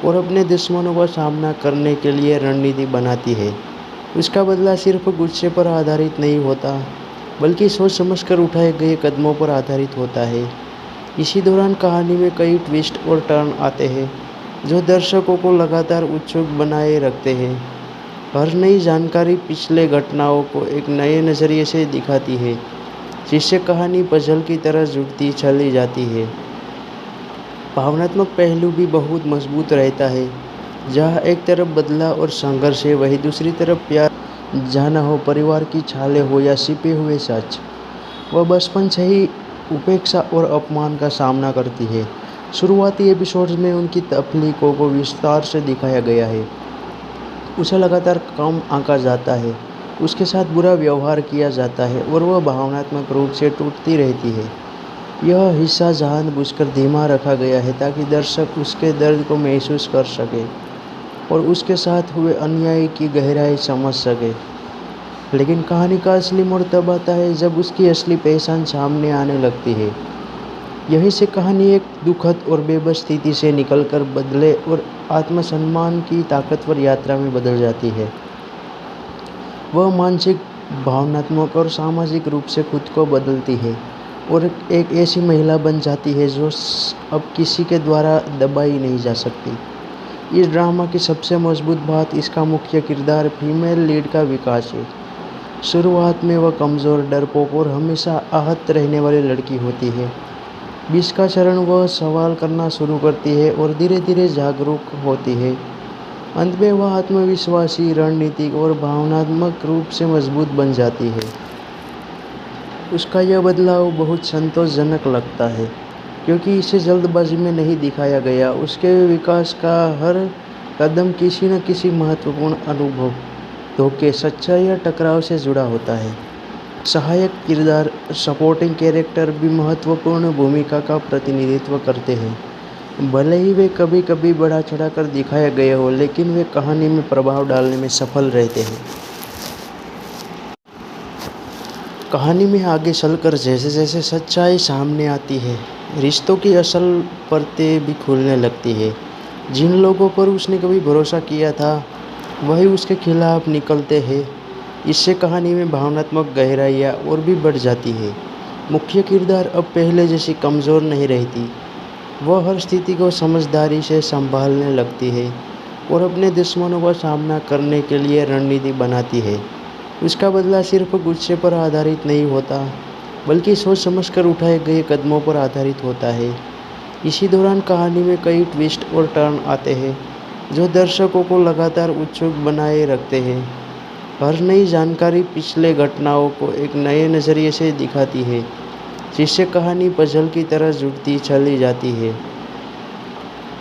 और अपने दुश्मनों का सामना करने के लिए रणनीति बनाती है। उसका बदला सिर्फ गुस्से पर आधारित नहीं होता, बल्कि सोच समझकर उठाए गए कदमों पर आधारित होता है। इसी दौरान कहानी में कई ट्विस्ट और टर्न आते हैं, जो दर्शकों को लगातार उत्सुक बनाए रखते हैं। हर नई जानकारी पिछले घटनाओं को एक नए नज़रिए से दिखाती है, जिससे कहानी पजल की तरह जुड़ती चली जाती है। भावनात्मक पहलू भी बहुत मजबूत रहता है, जहाँ एक तरफ बदलाव और संघर्ष है, वहीं दूसरी तरफ प्यार, जाना हो, परिवार की छाले हो या छिपे हुए सच। वह बचपन से ही उपेक्षा और अपमान का सामना करती है। शुरुआती एपिसोड्स में उनकी तकलीफों को विस्तार से दिखाया गया है। उसे लगातार कम आंका जाता है, उसके साथ बुरा व्यवहार किया जाता है और वह भावनात्मक रूप से टूटती रहती है। यह हिस्सा जानबूझकर धीमा रखा गया है ताकि दर्शक उसके दर्द को महसूस कर सके और उसके साथ हुए अन्याय की गहराई समझ सके। लेकिन कहानी का असली मोड़ तब आता है जब उसकी असली पहचान सामने आने लगती है। यहीं से कहानी एक दुखद और बेबस स्थिति से निकलकर बदले और आत्मसम्मान की ताकतवर यात्रा में बदल जाती है। वह मानसिक, भावनात्मक और सामाजिक रूप से खुद को बदलती है और एक ऐसी महिला बन जाती है जो अब किसी के द्वारा दबाई नहीं जा सकती। इस ड्रामा की सबसे मजबूत बात इसका मुख्य किरदार फीमेल लीड का विकास है। शुरुआत में वह कमज़ोर, डरपोक और हमेशा आहत रहने वाली लड़की होती है। 20 का चरण वह सवाल करना शुरू करती है और धीरे धीरे जागरूक होती है। अंत में वह आत्मविश्वासी, रणनीतिक और भावनात्मक रूप से मजबूत बन जाती है। उसका यह बदलाव बहुत संतोषजनक लगता है, क्योंकि इसे जल्दबाजी में नहीं दिखाया गया। उसके विकास का हर कदम किसी न किसी महत्वपूर्ण अनुभव, धोखे, सच्चाई या टकराव से जुड़ा होता है। सहायक किरदार, सपोर्टिंग कैरेक्टर भी महत्वपूर्ण भूमिका का प्रतिनिधित्व करते हैं। भले ही वे कभी कभी बढ़ा चढ़ाकर दिखाए गए हो, लेकिन वे कहानी में प्रभाव डालने में सफल रहते हैं। कहानी में आगे चलकर जैसे जैसे सच्चाई सामने आती है, रिश्तों की असल परतें भी खुलने लगती है। जिन लोगों पर उसने कभी भरोसा किया था, वही उसके खिलाफ निकलते हैं। इससे कहानी में भावनात्मक गहराइयाँ और भी बढ़ जाती है। मुख्य किरदार अब पहले जैसी कमज़ोर नहीं रहती। वह हर स्थिति को समझदारी से संभालने लगती है और अपने दुश्मनों का सामना करने के लिए रणनीति बनाती है। उसका बदला सिर्फ गुस्से पर आधारित नहीं होता, बल्कि सोच समझकर उठाए गए कदमों पर आधारित होता है। इसी दौरान कहानी में कई ट्विस्ट और टर्न आते हैं, जो दर्शकों को लगातार उत्सुक बनाए रखते हैं। हर नई जानकारी पिछले घटनाओं को एक नए नज़रिए से दिखाती है, जिससे कहानी पजल की तरह जुड़ती चली जाती है।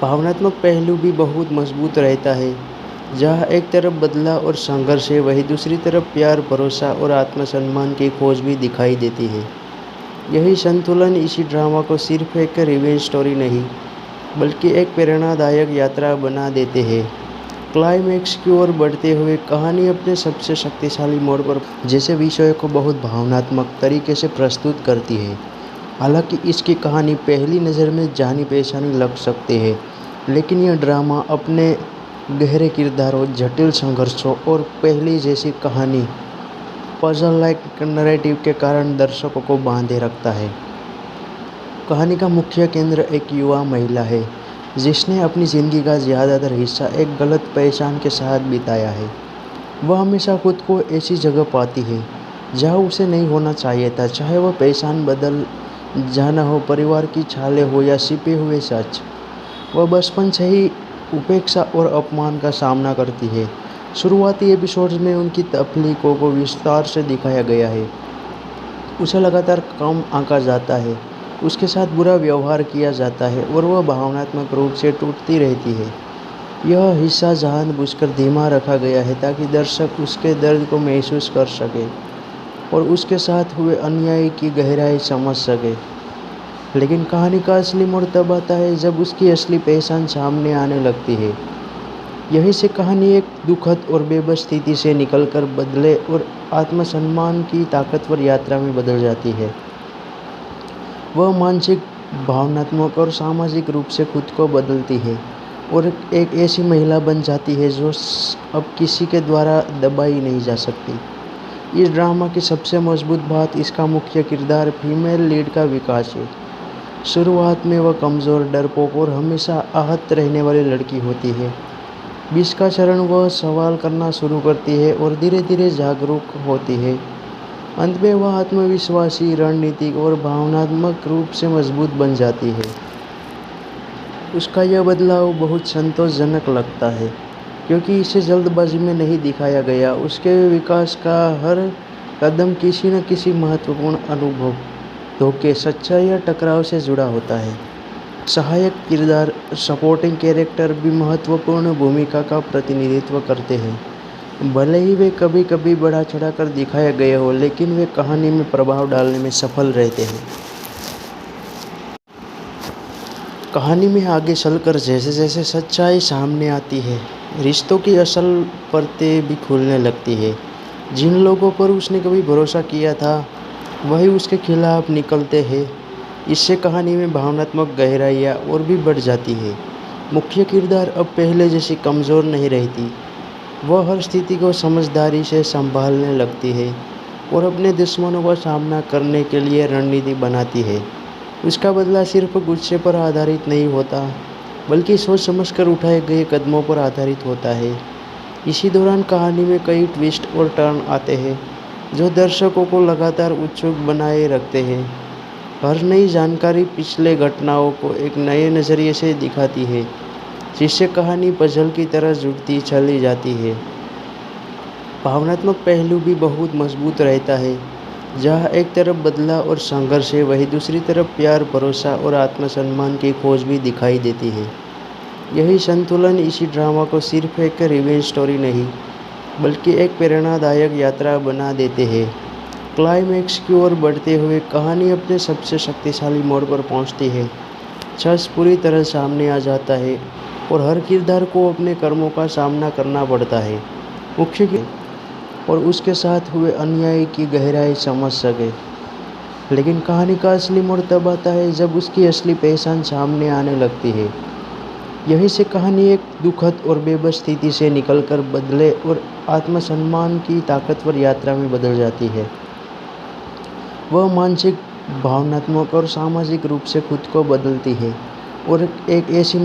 भावनात्मक पहलू भी बहुत मजबूत रहता है। जहाँ एक तरफ बदलाव और संघर्ष है, वहीं दूसरी तरफ प्यार, भरोसा और आत्मसम्मान की खोज भी दिखाई देती है। यही संतुलन इसी ड्रामा को सिर्फ एक रिवेंज स्टोरी नहीं, बल्कि एक प्रेरणादायक यात्रा बना देते हैं। क्लाइमैक्स की ओर बढ़ते हुए कहानी अपने सबसे शक्तिशाली मोड़ पर जैसे विषय को बहुत भावनात्मक तरीके से प्रस्तुत करती है। हालांकि इसकी कहानी पहली नज़र में जानी पहचानी लग सकती है, लेकिन यह ड्रामा अपने गहरे किरदारों, जटिल संघर्षों और पहली जैसी कहानी पजल लाइक नैरेटिव के कारण दर्शकों को बांधे रखता है। कहानी का मुख्य केंद्र एक युवा महिला है, जिसने अपनी ज़िंदगी का ज़्यादातर हिस्सा एक गलत पहचान के साथ बिताया है। वह हमेशा खुद को ऐसी जगह पाती है जहाँ उसे नहीं होना चाहिए था, चाहे वह पहचान बदल जाना हो, परिवार की छाले हो या छिपे हुए सच। वह बचपन से ही उपेक्षा और अपमान का सामना करती है। शुरुआती एपिसोड्स में उनकी तकलीफों को विस्तार से दिखाया गया है। उसे लगातार कम आंका जाता है, उसके साथ बुरा व्यवहार किया जाता है और वह भावनात्मक रूप से टूटती रहती है। यह हिस्सा जानबूझकर धीमा रखा गया है ताकि दर्शक उसके दर्द को महसूस कर सके और उसके साथ हुए अन्याय की गहराई समझ सके। लेकिन कहानी का असली मोड़ तब आता है जब उसकी असली पहचान सामने आने लगती है। यहीं से कहानी एक दुखद और बेबस स्थिति से निकलकर बदले और आत्मसम्मान की ताकतवर यात्रा में बदल जाती है। वह मानसिक, भावनात्मक और सामाजिक रूप से खुद को बदलती है और एक ऐसी महिला बन जाती है जो अब किसी के द्वारा दबाई नहीं जा सकती। इस ड्रामा की सबसे मजबूत बात इसका मुख्य किरदार, फीमेल लीड का विकास है। शुरुआत में वह कमज़ोर, डरपोक और हमेशा आहत रहने वाली लड़की होती है। 20 का चरण वह सवाल करना शुरू करती है और धीरे धीरे जागरूक होती है। अंत में वह आत्मविश्वासी, रणनीतिक और भावनात्मक रूप से मजबूत बन जाती है। उसका यह बदलाव बहुत संतोषजनक लगता है, क्योंकि इसे जल्दबाजी में नहीं दिखाया गया। उसके विकास का हर कदम किसी न किसी महत्वपूर्ण अनुभव, धोखे, सच्चाई या टकराव से जुड़ा होता है। सहायक किरदार, सपोर्टिंग कैरेक्टर भी महत्वपूर्ण भूमिका का प्रतिनिधित्व करते हैं। भले ही वे कभी कभी बढ़ा चढ़ाकर दिखाए गए हो, लेकिन वे कहानी में प्रभाव डालने में सफल रहते हैं। कहानी में आगे चलकर जैसे जैसे सच्चाई सामने आती है, रिश्तों की असल परतें भी खुलने लगती है। जिन लोगों पर उसने कभी भरोसा किया था, वही उसके खिलाफ निकलते हैं। इससे कहानी में भावनात्मक गहराइयाँ और भी बढ़ जाती है। मुख्य किरदार अब पहले जैसी कमज़ोर नहीं रहती। वह हर स्थिति को समझदारी से संभालने लगती है और अपने दुश्मनों का सामना करने के लिए रणनीति बनाती है। उसका बदला सिर्फ गुस्से पर आधारित नहीं होता, बल्कि सोच समझकर उठाए गए कदमों पर आधारित होता है। इसी दौरान कहानी में कई ट्विस्ट और टर्न आते हैं, जो दर्शकों को लगातार उत्सुक बनाए रखते हैं। हर नई जानकारी पिछले घटनाओं को एक नए नज़रिए से दिखाती है, जिससे कहानी पजल की तरह जुड़ती चली जाती है। भावनात्मक पहलू भी बहुत मजबूत रहता है। जहाँ एक तरफ बदलाव और संघर्ष है, वहीं दूसरी तरफ प्यार, भरोसा और आत्मसम्मान की खोज भी दिखाई देती है। यही संतुलन इसी ड्रामा को सिर्फ एक रिवेंज स्टोरी नहीं, बल्कि एक प्रेरणादायक यात्रा बना देते हैं। क्लाइमैक्स की ओर बढ़ते हुए कहानी अपने सबसे शक्तिशाली मोड़ पर पहुंचती है। सच पूरी तरह सामने आ जाता है और हर किरदार को अपने कर्मों का सामना करना पड़ता है, मुख्य और उसके साथ हुए अन्याय की गहराई समझ सके। लेकिन कहानी का असली मोड़ तब आता है जब उसकी असली पहचान सामने आने लगती है। यहीं से कहानी एक दुखद और बेबस स्थिति से निकलकर बदले और आत्मसम्मान की ताकतवर यात्रा में बदल जाती है। वह मानसिक, भावनात्मक और सामाजिक रूप से खुद को बदलती है और एक ऐसी